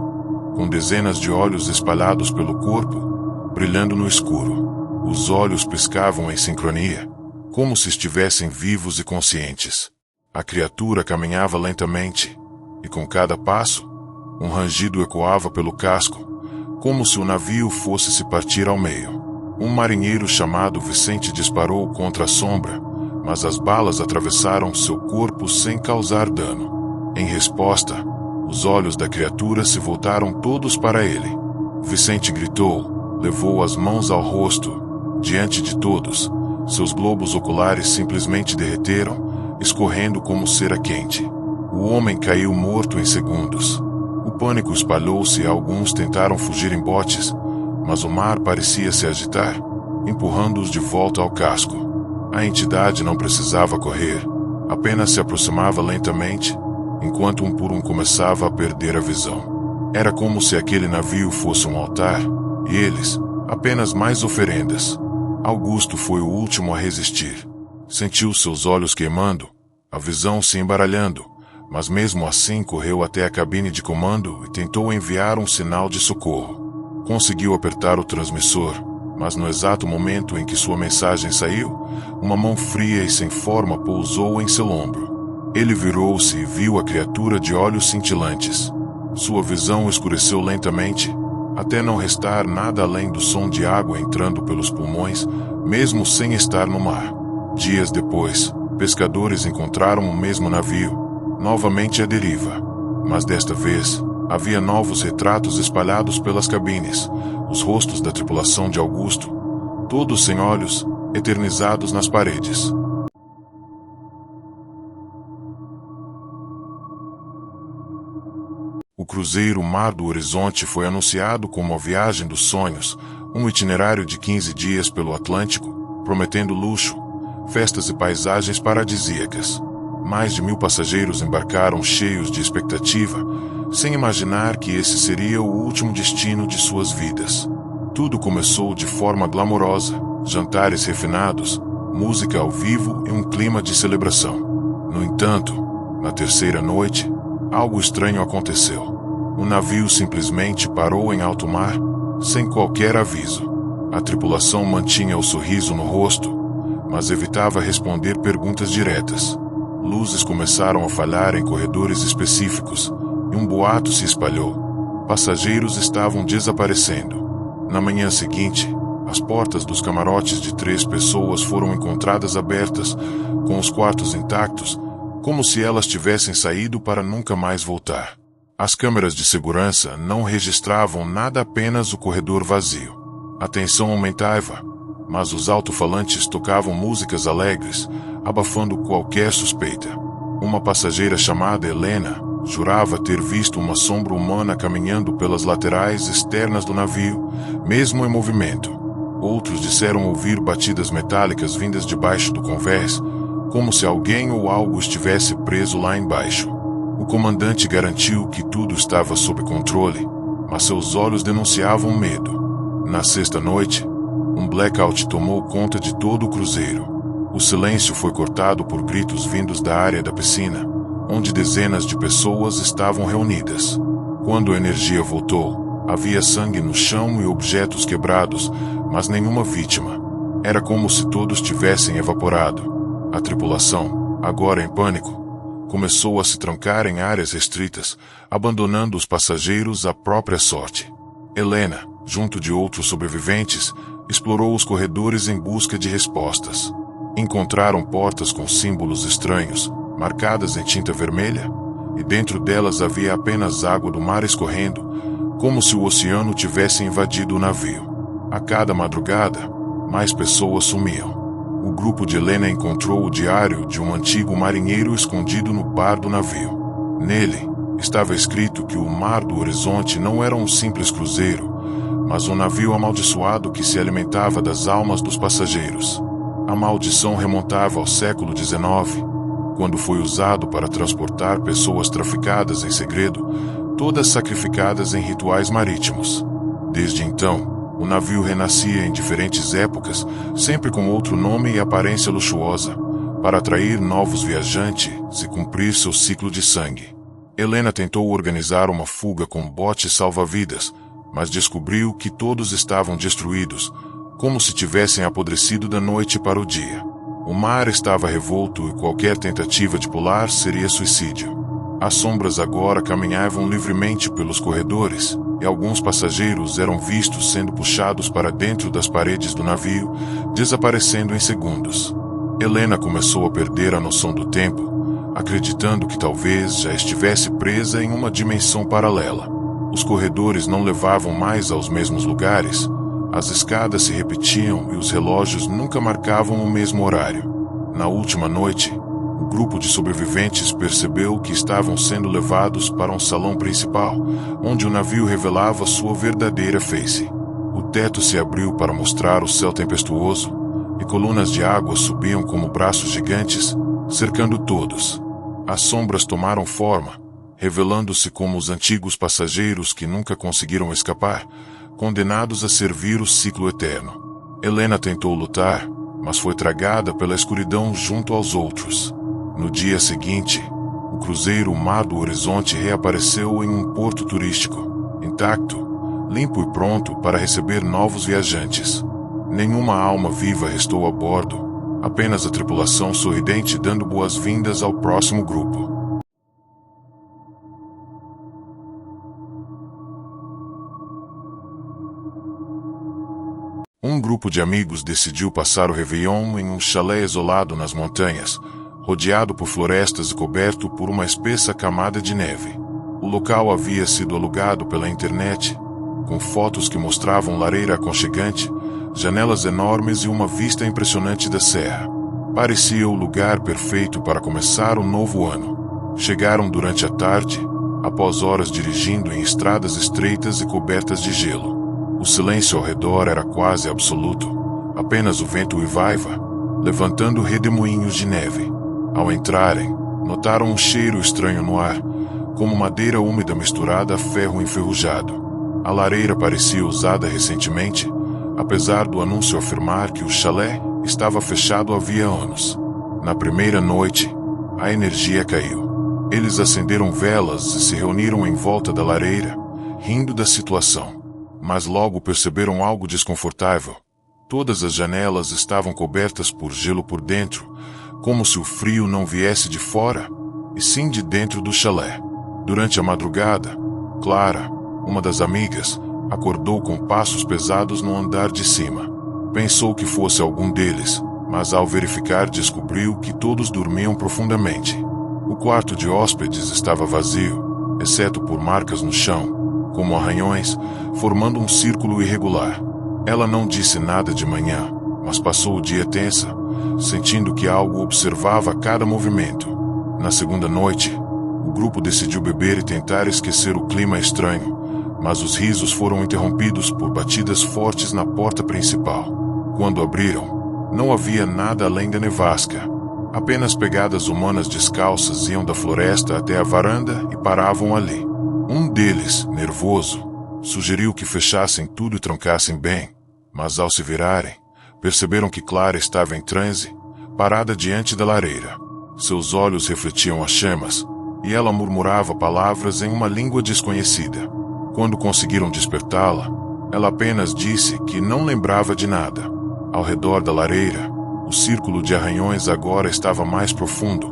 com dezenas de olhos espalhados pelo corpo, brilhando no escuro. Os olhos piscavam em sincronia, como se estivessem vivos e conscientes. A criatura caminhava lentamente, e com cada passo, um rangido ecoava pelo casco, como se o navio fosse se partir ao meio. Um marinheiro chamado Vicente disparou contra a sombra, mas as balas atravessaram seu corpo sem causar dano. Em resposta, os olhos da criatura se voltaram todos para ele. Vicente gritou, levou as mãos ao rosto. Diante de todos, seus globos oculares simplesmente derreteram, escorrendo como cera quente. O homem caiu morto em segundos. O pânico espalhou-se e alguns tentaram fugir em botes, mas o mar parecia se agitar, empurrando-os de volta ao casco. A entidade não precisava correr, apenas se aproximava lentamente, enquanto um por um começava a perder a visão. Era como se aquele navio fosse um altar, e eles, apenas mais oferendas. Augusto foi o último a resistir. Sentiu seus olhos queimando, a visão se embaralhando, mas mesmo assim correu até a cabine de comando e tentou enviar um sinal de socorro. Conseguiu apertar o transmissor, mas no exato momento em que sua mensagem saiu, uma mão fria e sem forma pousou em seu ombro. Ele virou-se e viu a criatura de olhos cintilantes. Sua visão escureceu lentamente, até não restar nada além do som de água entrando pelos pulmões, mesmo sem estar no mar. Dias depois, pescadores encontraram o mesmo navio, novamente à deriva. Mas desta vez, havia novos retratos espalhados pelas cabines, os rostos da tripulação de Augusto, todos sem olhos, eternizados nas paredes. O cruzeiro Mar do Horizonte foi anunciado como a viagem dos sonhos, um itinerário de 15 dias pelo Atlântico, prometendo luxo, festas e paisagens paradisíacas. Mais de 1000 passageiros embarcaram cheios de expectativa, sem imaginar que esse seria o último destino de suas vidas. Tudo começou de forma glamourosa, jantares refinados, música ao vivo e um clima de celebração. No entanto, na terceira noite, algo estranho aconteceu. O navio simplesmente parou em alto mar, sem qualquer aviso. A tripulação mantinha o sorriso no rosto, mas evitava responder perguntas diretas. Luzes começaram a falhar em corredores específicos, e um boato se espalhou. Passageiros estavam desaparecendo. Na manhã seguinte, as portas dos camarotes de 3 pessoas foram encontradas abertas, com os quartos intactos, como se elas tivessem saído para nunca mais voltar. As câmeras de segurança não registravam nada, apenas o corredor vazio. A tensão aumentava, mas os alto-falantes tocavam músicas alegres, abafando qualquer suspeita. Uma passageira chamada Helena jurava ter visto uma sombra humana caminhando pelas laterais externas do navio, mesmo em movimento. Outros disseram ouvir batidas metálicas vindas debaixo do convés, como se alguém ou algo estivesse preso lá embaixo. O comandante garantiu que tudo estava sob controle, mas seus olhos denunciavam medo. Na sexta noite, um blackout tomou conta de todo o cruzeiro. O silêncio foi cortado por gritos vindos da área da piscina, onde dezenas de pessoas estavam reunidas. Quando a energia voltou, havia sangue no chão e objetos quebrados, mas nenhuma vítima. Era como se todos tivessem evaporado. A tripulação, agora em pânico, começou a se trancar em áreas restritas, abandonando os passageiros à própria sorte. Helena, junto de outros sobreviventes, explorou os corredores em busca de respostas. Encontraram portas com símbolos estranhos, marcadas em tinta vermelha, e dentro delas havia apenas água do mar escorrendo, como se o oceano tivesse invadido o navio. A cada madrugada, mais pessoas sumiam. O grupo de Helena encontrou o diário de um antigo marinheiro escondido no bar do navio. Nele, estava escrito que o Mar do Horizonte não era um simples cruzeiro, mas um navio amaldiçoado que se alimentava das almas dos passageiros. A maldição remontava ao século XIX, quando foi usado para transportar pessoas traficadas em segredo, todas sacrificadas em rituais marítimos. Desde então, o navio renascia em diferentes épocas, sempre com outro nome e aparência luxuosa, para atrair novos viajantes e cumprir seu ciclo de sangue. Helena tentou organizar uma fuga com botes salva-vidas, mas descobriu que todos estavam destruídos, como se tivessem apodrecido da noite para o dia. O mar estava revolto e qualquer tentativa de pular seria suicídio. As sombras agora caminhavam livremente pelos corredores, e alguns passageiros eram vistos sendo puxados para dentro das paredes do navio, desaparecendo em segundos. Helena começou a perder a noção do tempo, acreditando que talvez já estivesse presa em uma dimensão paralela. Os corredores não levavam mais aos mesmos lugares, as escadas se repetiam e os relógios nunca marcavam o mesmo horário. Na última noite, o grupo de sobreviventes percebeu que estavam sendo levados para um salão principal, onde o navio revelava sua verdadeira face. O teto se abriu para mostrar o céu tempestuoso, e colunas de água subiam como braços gigantes, cercando todos. As sombras tomaram forma, revelando-se como os antigos passageiros que nunca conseguiram escapar, condenados a servir o ciclo eterno. Helena tentou lutar, mas foi tragada pela escuridão junto aos outros. No dia seguinte, o cruzeiro Mar do Horizonte reapareceu em um porto turístico, intacto, limpo e pronto para receber novos viajantes. Nenhuma alma viva restou a bordo, apenas a tripulação sorridente dando boas-vindas ao próximo grupo. Um grupo de amigos decidiu passar o Réveillon em um chalé isolado nas montanhas, rodeado por florestas e coberto por uma espessa camada de neve. O local havia sido alugado pela internet, com fotos que mostravam lareira aconchegante, janelas enormes e uma vista impressionante da serra. Parecia o lugar perfeito para começar o novo ano. Chegaram durante a tarde, após horas dirigindo em estradas estreitas e cobertas de gelo. O silêncio ao redor era quase absoluto, apenas o vento uivava, levantando redemoinhos de neve. Ao entrarem, notaram um cheiro estranho no ar, como madeira úmida misturada a ferro enferrujado. A lareira parecia usada recentemente, apesar do anúncio afirmar que o chalé estava fechado havia anos. Na primeira noite, a energia caiu. Eles acenderam velas e se reuniram em volta da lareira, rindo da situação. Mas logo perceberam algo desconfortável. Todas as janelas estavam cobertas por gelo por dentro, como se o frio não viesse de fora, e sim de dentro do chalé. Durante a madrugada, Clara, uma das amigas, acordou com passos pesados no andar de cima. Pensou que fosse algum deles, mas ao verificar descobriu que todos dormiam profundamente. O quarto de hóspedes estava vazio, exceto por marcas no chão, como arranhões, formando um círculo irregular. Ela não disse nada de manhã, mas passou o dia tensa, sentindo que algo observava cada movimento. Na segunda noite, o grupo decidiu beber e tentar esquecer o clima estranho, mas os risos foram interrompidos por batidas fortes na porta principal. Quando abriram, não havia nada além da nevasca. Apenas pegadas humanas descalças iam da floresta até a varanda e paravam ali. Um deles, nervoso, sugeriu que fechassem tudo e trancassem bem, mas ao se virarem, perceberam que Clara estava em transe, parada diante da lareira. Seus olhos refletiam as chamas, e ela murmurava palavras em uma língua desconhecida. Quando conseguiram despertá-la, ela apenas disse que não lembrava de nada. Ao redor da lareira, o círculo de arranhões agora estava mais profundo,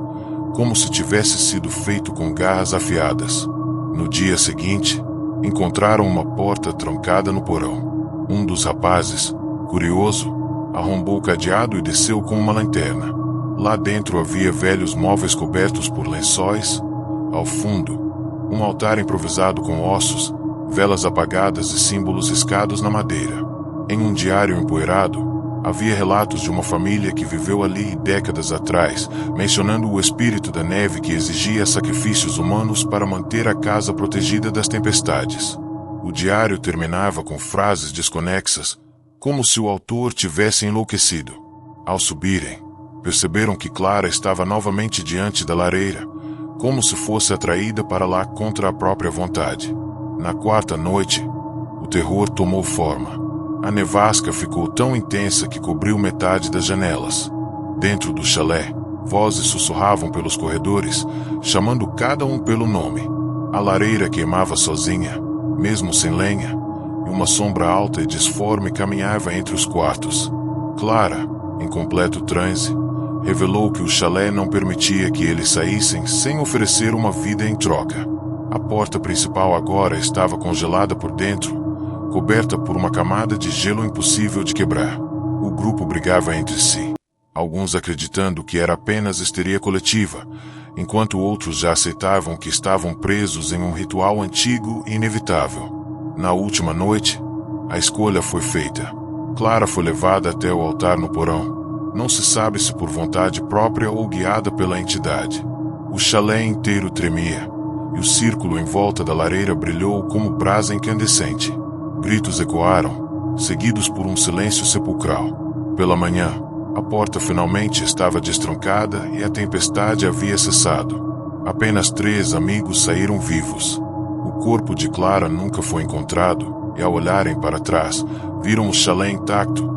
como se tivesse sido feito com garras afiadas. No dia seguinte, encontraram uma porta trancada no porão. Um dos rapazes, curioso, arrombou o cadeado e desceu com uma lanterna. Lá dentro havia velhos móveis cobertos por lençóis. Ao fundo, um altar improvisado com ossos, velas apagadas e símbolos riscados na madeira. Em um diário empoeirado, havia relatos de uma família que viveu ali décadas atrás, mencionando o espírito da neve que exigia sacrifícios humanos para manter a casa protegida das tempestades. O diário terminava com frases desconexas, como se o autor tivesse enlouquecido. Ao subirem, perceberam que Clara estava novamente diante da lareira, como se fosse atraída para lá contra a própria vontade. Na quarta noite, o terror tomou forma. A nevasca ficou tão intensa que cobriu metade das janelas. Dentro do chalé, vozes sussurravam pelos corredores, chamando cada um pelo nome. A lareira queimava sozinha, mesmo sem lenha, e uma sombra alta e disforme caminhava entre os quartos. Clara, em completo transe, revelou que o chalé não permitia que eles saíssem sem oferecer uma vida em troca. A porta principal agora estava congelada por dentro, coberta por uma camada de gelo impossível de quebrar. O grupo brigava entre si, alguns acreditando que era apenas histeria coletiva, enquanto outros já aceitavam que estavam presos em um ritual antigo e inevitável. Na última noite, a escolha foi feita. Clara foi levada até o altar no porão. Não se sabe se por vontade própria ou guiada pela entidade. O chalé inteiro tremia, e o círculo em volta da lareira brilhou como brasa incandescente. Gritos ecoaram, seguidos por um silêncio sepulcral. Pela manhã, a porta finalmente estava destrancada e a tempestade havia cessado. Apenas 3 amigos saíram vivos. O corpo de Clara nunca foi encontrado, e ao olharem para trás, viram o chalé intacto,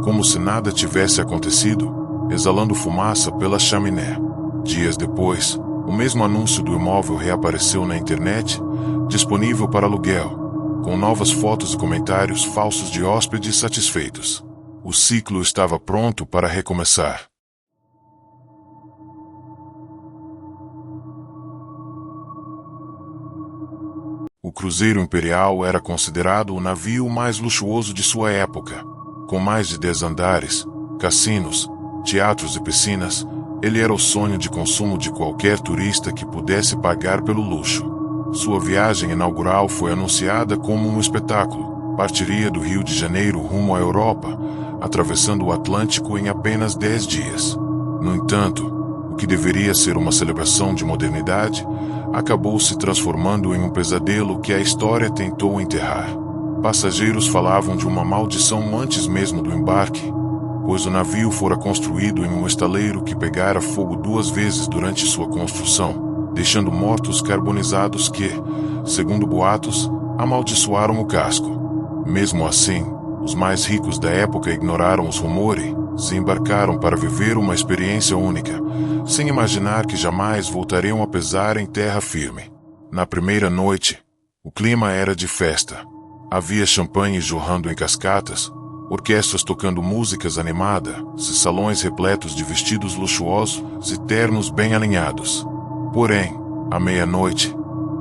como se nada tivesse acontecido, exalando fumaça pela chaminé. Dias depois, o mesmo anúncio do imóvel reapareceu na internet, disponível para aluguel, com novas fotos e comentários falsos de hóspedes satisfeitos. O ciclo estava pronto para recomeçar. O cruzeiro imperial era considerado o navio mais luxuoso de sua época. Com mais de 10 andares, cassinos, teatros e piscinas, ele era o sonho de consumo de qualquer turista que pudesse pagar pelo luxo. Sua viagem inaugural foi anunciada como um espetáculo. Partiria do Rio de Janeiro rumo à Europa, atravessando o Atlântico em apenas 10 dias. No entanto, o que deveria ser uma celebração de modernidade, acabou se transformando em um pesadelo que a história tentou enterrar. Passageiros falavam de uma maldição antes mesmo do embarque, pois o navio fora construído em um estaleiro que pegara fogo 2 vezes durante sua construção, deixando mortos carbonizados que, segundo boatos, amaldiçoaram o casco. Mesmo assim, os mais ricos da época ignoraram os rumores e embarcaram para viver uma experiência única, sem imaginar que jamais voltariam a pisar em terra firme. Na primeira noite, o clima era de festa. Havia champanhe jorrando em cascatas, orquestras tocando músicas animadas e salões repletos de vestidos luxuosos e ternos bem alinhados. Porém, à meia-noite,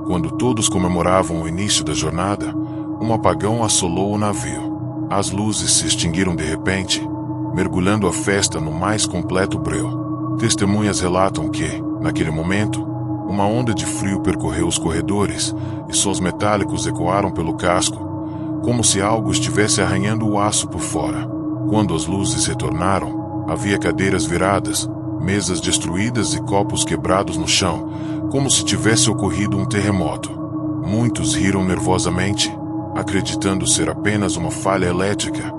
Quando todos comemoravam o início da jornada, um apagão assolou o navio. As luzes se extinguiram de repente, mergulhando a festa no mais completo breu. Testemunhas relatam que, naquele momento, uma onda de frio percorreu os corredores e sons metálicos ecoaram pelo casco, como se algo estivesse arranhando o aço por fora. Quando as luzes retornaram, havia cadeiras viradas, mesas destruídas e copos quebrados no chão, como se tivesse ocorrido um terremoto. Muitos riram nervosamente, acreditando ser apenas uma falha elétrica,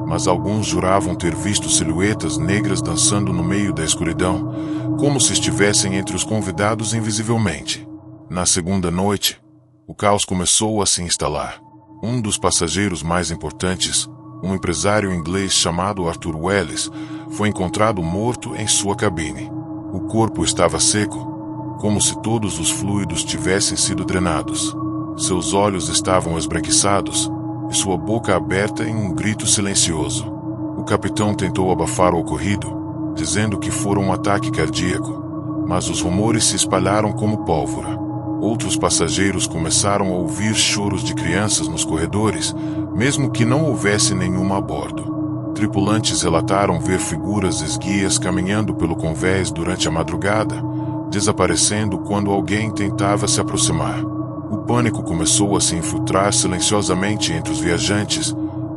mas alguns juravam ter visto silhuetas negras dançando no meio da escuridão, como se estivessem entre os convidados invisivelmente. Na segunda noite, o caos começou a se instalar. Um dos passageiros mais importantes, um empresário inglês chamado Arthur Wells, foi encontrado morto em sua cabine. O corpo estava seco, como se todos os fluidos tivessem sido drenados. Seus olhos estavam esbranquiçados e sua boca aberta em um grito silencioso. O capitão tentou abafar o ocorrido, dizendo que fora um ataque cardíaco, mas os rumores se espalharam como pólvora. Outros passageiros começaram a ouvir choros de crianças nos corredores, mesmo que não houvesse nenhuma a bordo. Tripulantes relataram ver figuras esguias caminhando pelo convés durante a madrugada, desaparecendo quando alguém tentava se aproximar. O pânico começou a se infiltrar silenciosamente entre os viajantes,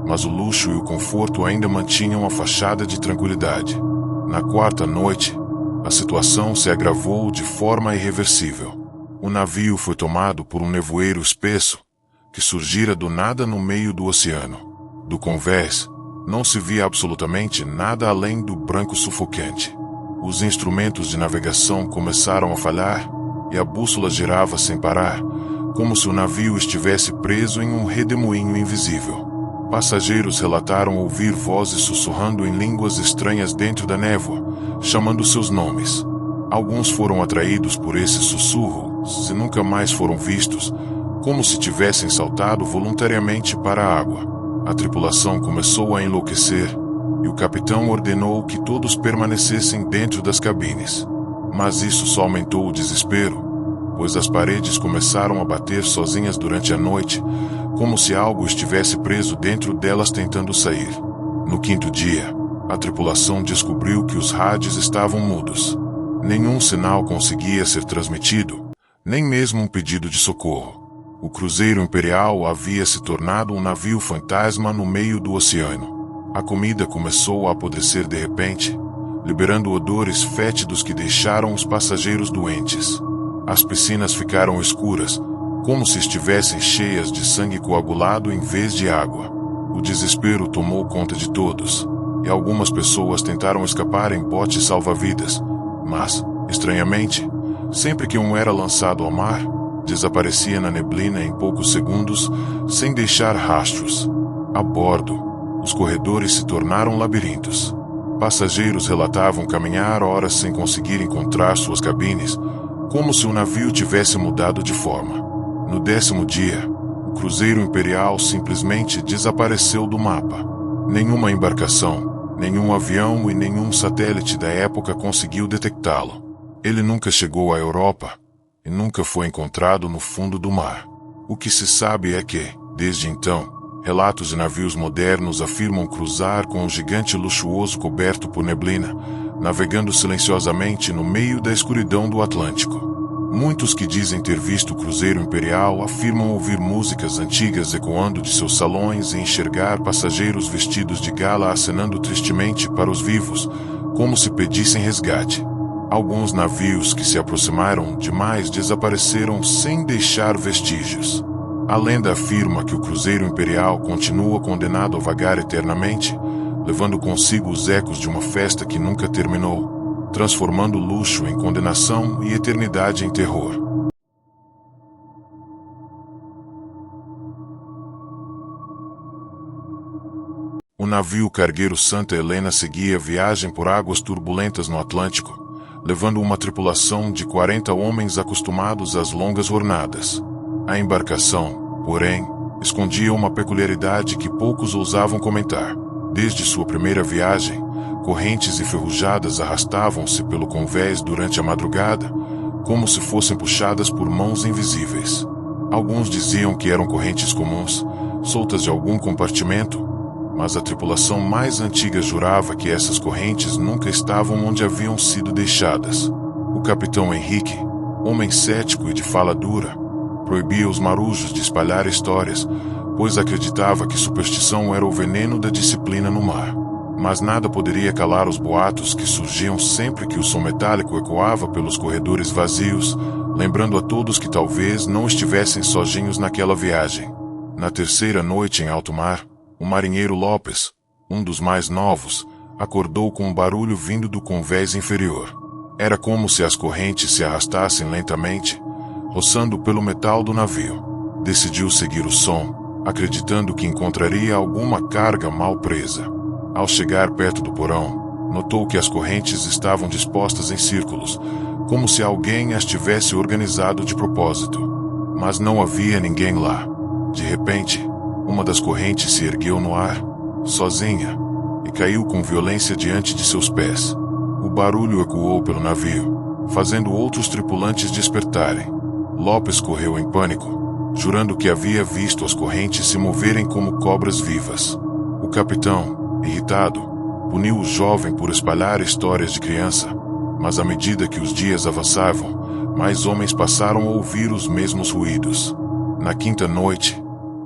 mas o luxo e o conforto ainda mantinham a fachada de tranquilidade. Na quarta noite, a situação se agravou de forma irreversível. O navio foi tomado por um nevoeiro espesso, que surgira do nada no meio do oceano. Do convés, não se via absolutamente nada além do branco sufocante. Os instrumentos de navegação começaram a falhar e a bússola girava sem parar, como se o navio estivesse preso em um redemoinho invisível. Passageiros relataram ouvir vozes sussurrando em línguas estranhas dentro da névoa, chamando seus nomes. Alguns foram atraídos por esse sussurro e nunca mais foram vistos, como se tivessem saltado voluntariamente para a água. A tripulação começou a enlouquecer e o capitão ordenou que todos permanecessem dentro das cabines. Mas isso só aumentou o desespero, pois as paredes começaram a bater sozinhas durante a noite, como se algo estivesse preso dentro delas tentando sair. No quinto dia, a tripulação descobriu que os rádios estavam mudos. Nenhum sinal conseguia ser transmitido, nem mesmo um pedido de socorro. O cruzeiro imperial havia se tornado um navio fantasma no meio do oceano. A comida começou a apodrecer de repente, liberando odores fétidos que deixaram os passageiros doentes. As piscinas ficaram escuras, como se estivessem cheias de sangue coagulado em vez de água. O desespero tomou conta de todos, e algumas pessoas tentaram escapar em botes salva-vidas, mas, estranhamente, sempre que um era lançado ao mar, desaparecia na neblina em poucos segundos, sem deixar rastros. A bordo, os corredores se tornaram labirintos. Passageiros relatavam caminhar horas sem conseguir encontrar suas cabines, como se o navio tivesse mudado de forma. No 10º dia, o cruzeiro imperial simplesmente desapareceu do mapa. Nenhuma embarcação, nenhum avião e nenhum satélite da época conseguiu detectá-lo. Ele nunca chegou à Europa e nunca foi encontrado no fundo do mar. O que se sabe é que, desde então, relatos de navios modernos afirmam cruzar com um gigante luxuoso coberto por neblina, navegando silenciosamente no meio da escuridão do Atlântico. Muitos que dizem ter visto o cruzeiro imperial afirmam ouvir músicas antigas ecoando de seus salões e enxergar passageiros vestidos de gala acenando tristemente para os vivos, como se pedissem resgate. Alguns navios que se aproximaram demais desapareceram sem deixar vestígios. A lenda afirma que o cruzeiro imperial continua condenado a vagar eternamente, levando consigo os ecos de uma festa que nunca terminou, transformando luxo em condenação e eternidade em terror. O navio cargueiro Santa Helena seguia viagem por águas turbulentas no Atlântico, levando uma tripulação de 40 homens acostumados às longas jornadas. A embarcação, porém, escondia uma peculiaridade que poucos ousavam comentar. Desde sua primeira viagem, correntes enferrujadas arrastavam-se pelo convés durante a madrugada, como se fossem puxadas por mãos invisíveis. Alguns diziam que eram correntes comuns, soltas de algum compartimento, mas a tripulação mais antiga jurava que essas correntes nunca estavam onde haviam sido deixadas. O capitão Henrique, homem cético e de fala dura, proibia os marujos de espalhar histórias, pois acreditava que superstição era o veneno da disciplina no mar. Mas nada poderia calar os boatos que surgiam sempre que o som metálico ecoava pelos corredores vazios, lembrando a todos que talvez não estivessem sozinhos naquela viagem. Na terceira noite em alto mar, o marinheiro Lopes, um dos mais novos, acordou com um barulho vindo do convés inferior. Era como se as correntes se arrastassem lentamente, roçando pelo metal do navio. Decidiu seguir o som, acreditando que encontraria alguma carga mal presa. Ao chegar perto do porão, notou que as correntes estavam dispostas em círculos, como se alguém as tivesse organizado de propósito. Mas não havia ninguém lá. De repente, uma das correntes se ergueu no ar, sozinha, e caiu com violência diante de seus pés. O barulho ecoou pelo navio, fazendo outros tripulantes despertarem. Lopes correu em pânico, jurando que havia visto as correntes se moverem como cobras vivas. O capitão, irritado, puniu o jovem por espalhar histórias de criança, mas à medida que os dias avançavam, mais homens passaram a ouvir os mesmos ruídos. Na quinta noite,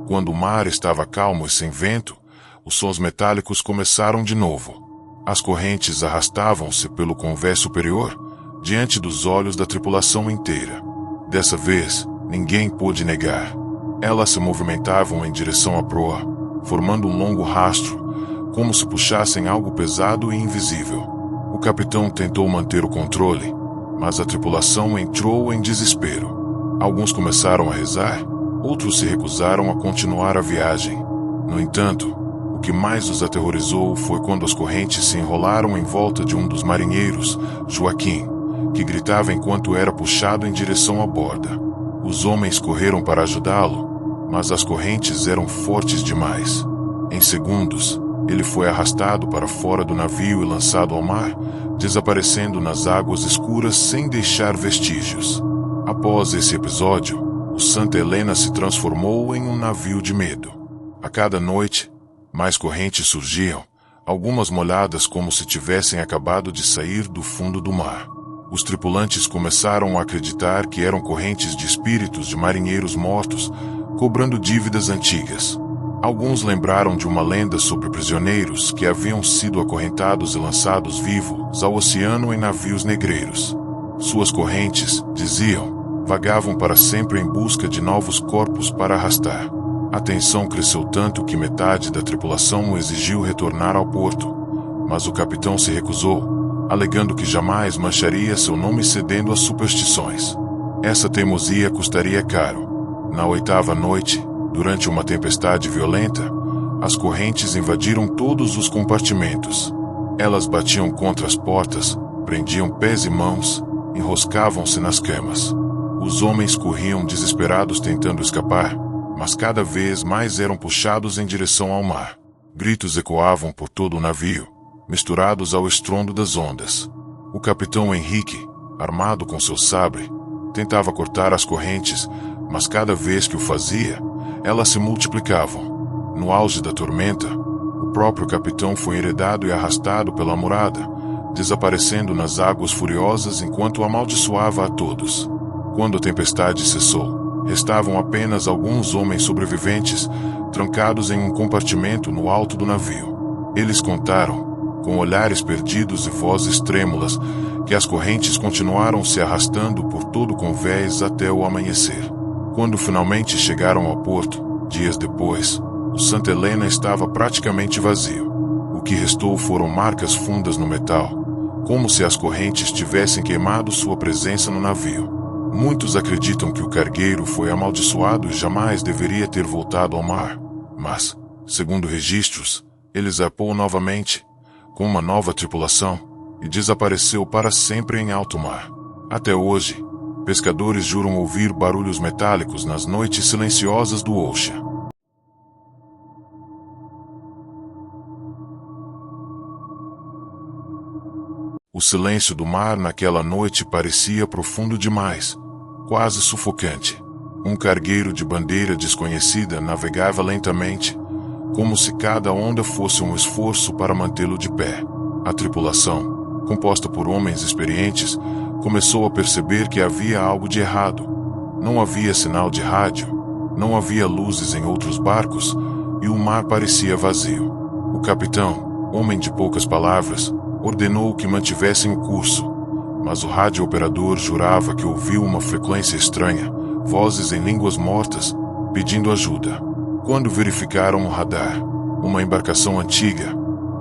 quando o mar estava calmo e sem vento, os sons metálicos começaram de novo. As correntes arrastavam-se pelo convés superior, diante dos olhos da tripulação inteira. Dessa vez, ninguém pôde negar. Elas se movimentavam em direção à proa, formando um longo rastro, como se puxassem algo pesado e invisível. O capitão tentou manter o controle, mas a tripulação entrou em desespero. Alguns começaram a rezar, outros se recusaram a continuar a viagem. No entanto, o que mais os aterrorizou foi quando as correntes se enrolaram em volta de um dos marinheiros, Joaquim, que gritava enquanto era puxado em direção à borda. Os homens correram para ajudá-lo, mas as correntes eram fortes demais. Em segundos, ele foi arrastado para fora do navio e lançado ao mar, desaparecendo nas águas escuras sem deixar vestígios. Após esse episódio, o Santa Helena se transformou em um navio de medo. A cada noite, mais correntes surgiam, algumas molhadas como se tivessem acabado de sair do fundo do mar. Os tripulantes começaram a acreditar que eram correntes de espíritos de marinheiros mortos, cobrando dívidas antigas. Alguns lembraram de uma lenda sobre prisioneiros que haviam sido acorrentados e lançados vivos ao oceano em navios negreiros. Suas correntes, diziam, vagavam para sempre em busca de novos corpos para arrastar. A tensão cresceu tanto que metade da tripulação exigiu retornar ao porto, mas o capitão se recusou, alegando que jamais mancharia seu nome cedendo às superstições. Essa teimosia custaria caro. Na oitava noite, durante uma tempestade violenta, as correntes invadiram todos os compartimentos. Elas batiam contra as portas, prendiam pés e mãos, enroscavam-se nas camas. Os homens corriam desesperados tentando escapar, mas cada vez mais eram puxados em direção ao mar. Gritos ecoavam por todo o navio, misturados ao estrondo das ondas. O capitão Henrique, armado com seu sabre, tentava cortar as correntes, mas cada vez que o fazia, elas se multiplicavam. No auge da tormenta, o próprio capitão foi enredado e arrastado pela murada, desaparecendo nas águas furiosas enquanto amaldiçoava a todos. Quando a tempestade cessou, restavam apenas alguns homens sobreviventes, trancados em um compartimento no alto do navio. Eles contaram, com olhares perdidos e vozes trêmulas, que as correntes continuaram se arrastando por todo o convés até o amanhecer. Quando finalmente chegaram ao porto, dias depois, o Santa Helena estava praticamente vazio. O que restou foram marcas fundas no metal, como se as correntes tivessem queimado sua presença no navio. Muitos acreditam que o cargueiro foi amaldiçoado e jamais deveria ter voltado ao mar, mas, segundo registros, ele zarpou novamente, com uma nova tripulação, e desapareceu para sempre em alto mar. Até hoje, pescadores juram ouvir barulhos metálicos nas noites silenciosas do Ocean. O silêncio do mar naquela noite parecia profundo demais, quase sufocante. Um cargueiro de bandeira desconhecida navegava lentamente, como se cada onda fosse um esforço para mantê-lo de pé. A tripulação, composta por homens experientes, começou a perceber que havia algo de errado. Não havia sinal de rádio, não havia luzes em outros barcos, e o mar parecia vazio. O capitão, homem de poucas palavras, ordenou que mantivessem o curso, mas o rádio-operador jurava que ouviu uma frequência estranha, vozes em línguas mortas, pedindo ajuda. Quando verificaram o radar, uma embarcação antiga,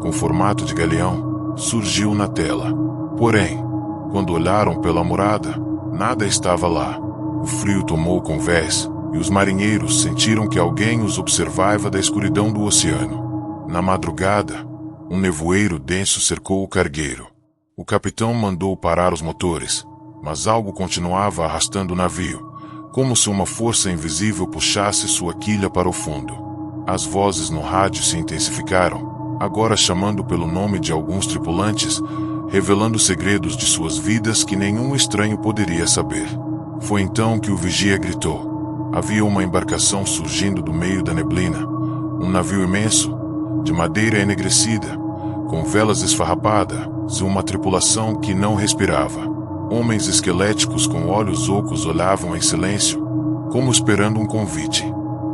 com formato de galeão, surgiu na tela. Porém, quando olharam pela murada, nada estava lá. O frio tomou convés, e os marinheiros sentiram que alguém os observava da escuridão do oceano. Na madrugada, um nevoeiro denso cercou o cargueiro. O capitão mandou parar os motores, mas algo continuava arrastando o navio, como se uma força invisível puxasse sua quilha para o fundo. As vozes no rádio se intensificaram, agora chamando pelo nome de alguns tripulantes, revelando segredos de suas vidas que nenhum estranho poderia saber. Foi então que o vigia gritou. Havia uma embarcação surgindo do meio da neblina, um navio imenso, de madeira enegrecida, com velas esfarrapadas e uma tripulação que não respirava. Homens esqueléticos com olhos ocos olhavam em silêncio, como esperando um convite.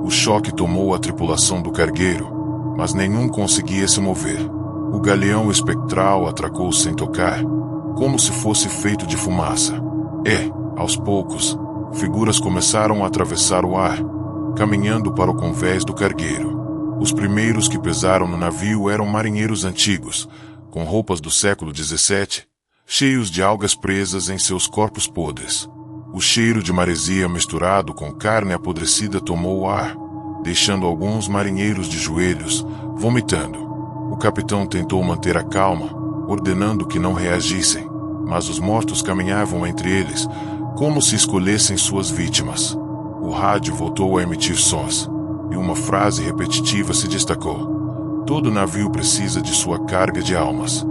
O choque tomou a tripulação do cargueiro, mas nenhum conseguia se mover. O galeão espectral atracou sem tocar, como se fosse feito de fumaça. Aos poucos, figuras começaram a atravessar o ar, caminhando para o convés do cargueiro. Os primeiros que pesaram no navio eram marinheiros antigos, com roupas do século XVII, cheios de algas presas em seus corpos podres. O cheiro de maresia misturado com carne apodrecida tomou o ar, deixando alguns marinheiros de joelhos, vomitando. O capitão tentou manter a calma, ordenando que não reagissem, mas os mortos caminhavam entre eles, como se escolhessem suas vítimas. O rádio voltou a emitir sons, e uma frase repetitiva se destacou: todo navio precisa de sua carga de almas.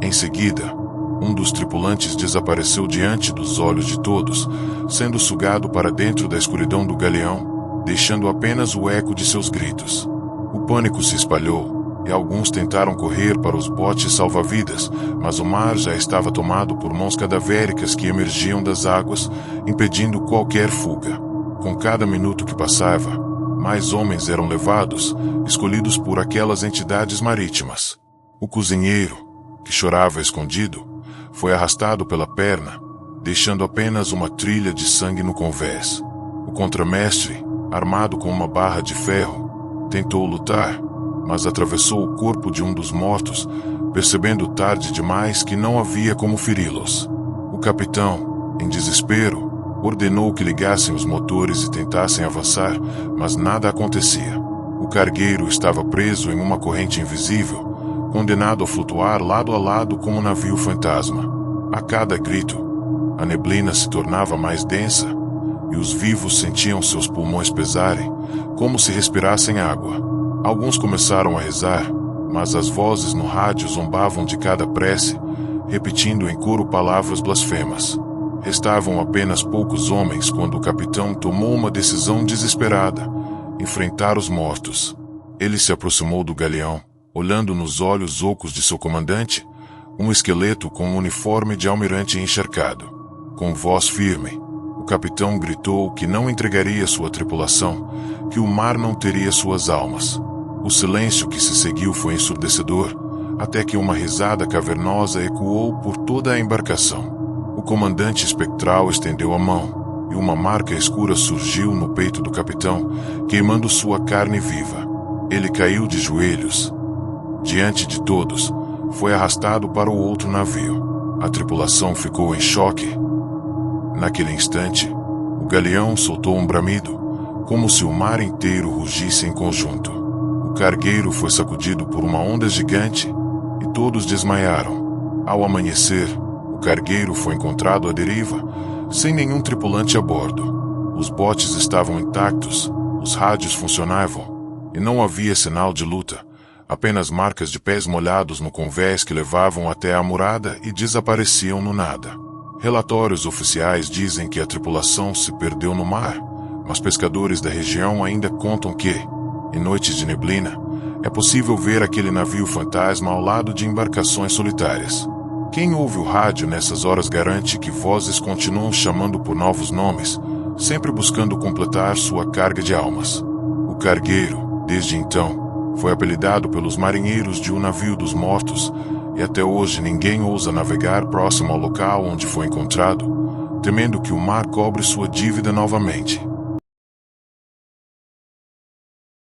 Em seguida, um dos tripulantes desapareceu diante dos olhos de todos, sendo sugado para dentro da escuridão do galeão, deixando apenas o eco de seus gritos. O pânico se espalhou, e alguns tentaram correr para os botes salva-vidas, mas o mar já estava tomado por mãos cadavéricas que emergiam das águas, impedindo qualquer fuga. Com cada minuto que passava, mais homens eram levados, escolhidos por aquelas entidades marítimas. O cozinheiro, que chorava escondido, foi arrastado pela perna, deixando apenas uma trilha de sangue no convés. O contramestre, armado com uma barra de ferro, tentou lutar, mas atravessou o corpo de um dos mortos, percebendo tarde demais que não havia como feri-los. O capitão, em desespero, ordenou que ligassem os motores e tentassem avançar, mas nada acontecia. O cargueiro estava preso em uma corrente invisível, condenado a flutuar lado a lado como um navio fantasma. A cada grito, a neblina se tornava mais densa, e os vivos sentiam seus pulmões pesarem, como se respirassem água. Alguns começaram a rezar, mas as vozes no rádio zombavam de cada prece, repetindo em coro palavras blasfemas. Restavam apenas poucos homens quando o capitão tomou uma decisão desesperada: enfrentar os mortos. Ele se aproximou do galeão, olhando nos olhos ocos de seu comandante, um esqueleto com um uniforme de almirante encharcado. Com voz firme, o capitão gritou que não entregaria sua tripulação, que o mar não teria suas almas. O silêncio que se seguiu foi ensurdecedor, até que uma risada cavernosa ecoou por toda a embarcação. O comandante espectral estendeu a mão, e uma marca escura surgiu no peito do capitão, queimando sua carne viva. Ele caiu de joelhos. Diante de todos, foi arrastado para o outro navio. A tripulação ficou em choque. Naquele instante, o galeão soltou um bramido, como se o mar inteiro rugisse em conjunto. O cargueiro foi sacudido por uma onda gigante, e todos desmaiaram. Ao amanhecer, o cargueiro foi encontrado à deriva, sem nenhum tripulante a bordo. Os botes estavam intactos, os rádios funcionavam, e não havia sinal de luta, apenas marcas de pés molhados no convés que levavam até a murada e desapareciam no nada. Relatórios oficiais dizem que a tripulação se perdeu no mar, mas pescadores da região ainda contam que, em noites de neblina, é possível ver aquele navio fantasma ao lado de embarcações solitárias. Quem ouve o rádio nessas horas garante que vozes continuam chamando por novos nomes, sempre buscando completar sua carga de almas. O cargueiro, desde então, foi apelidado pelos marinheiros de o navio dos mortos, e até hoje ninguém ousa navegar próximo ao local onde foi encontrado, temendo que o mar cobre sua dívida novamente.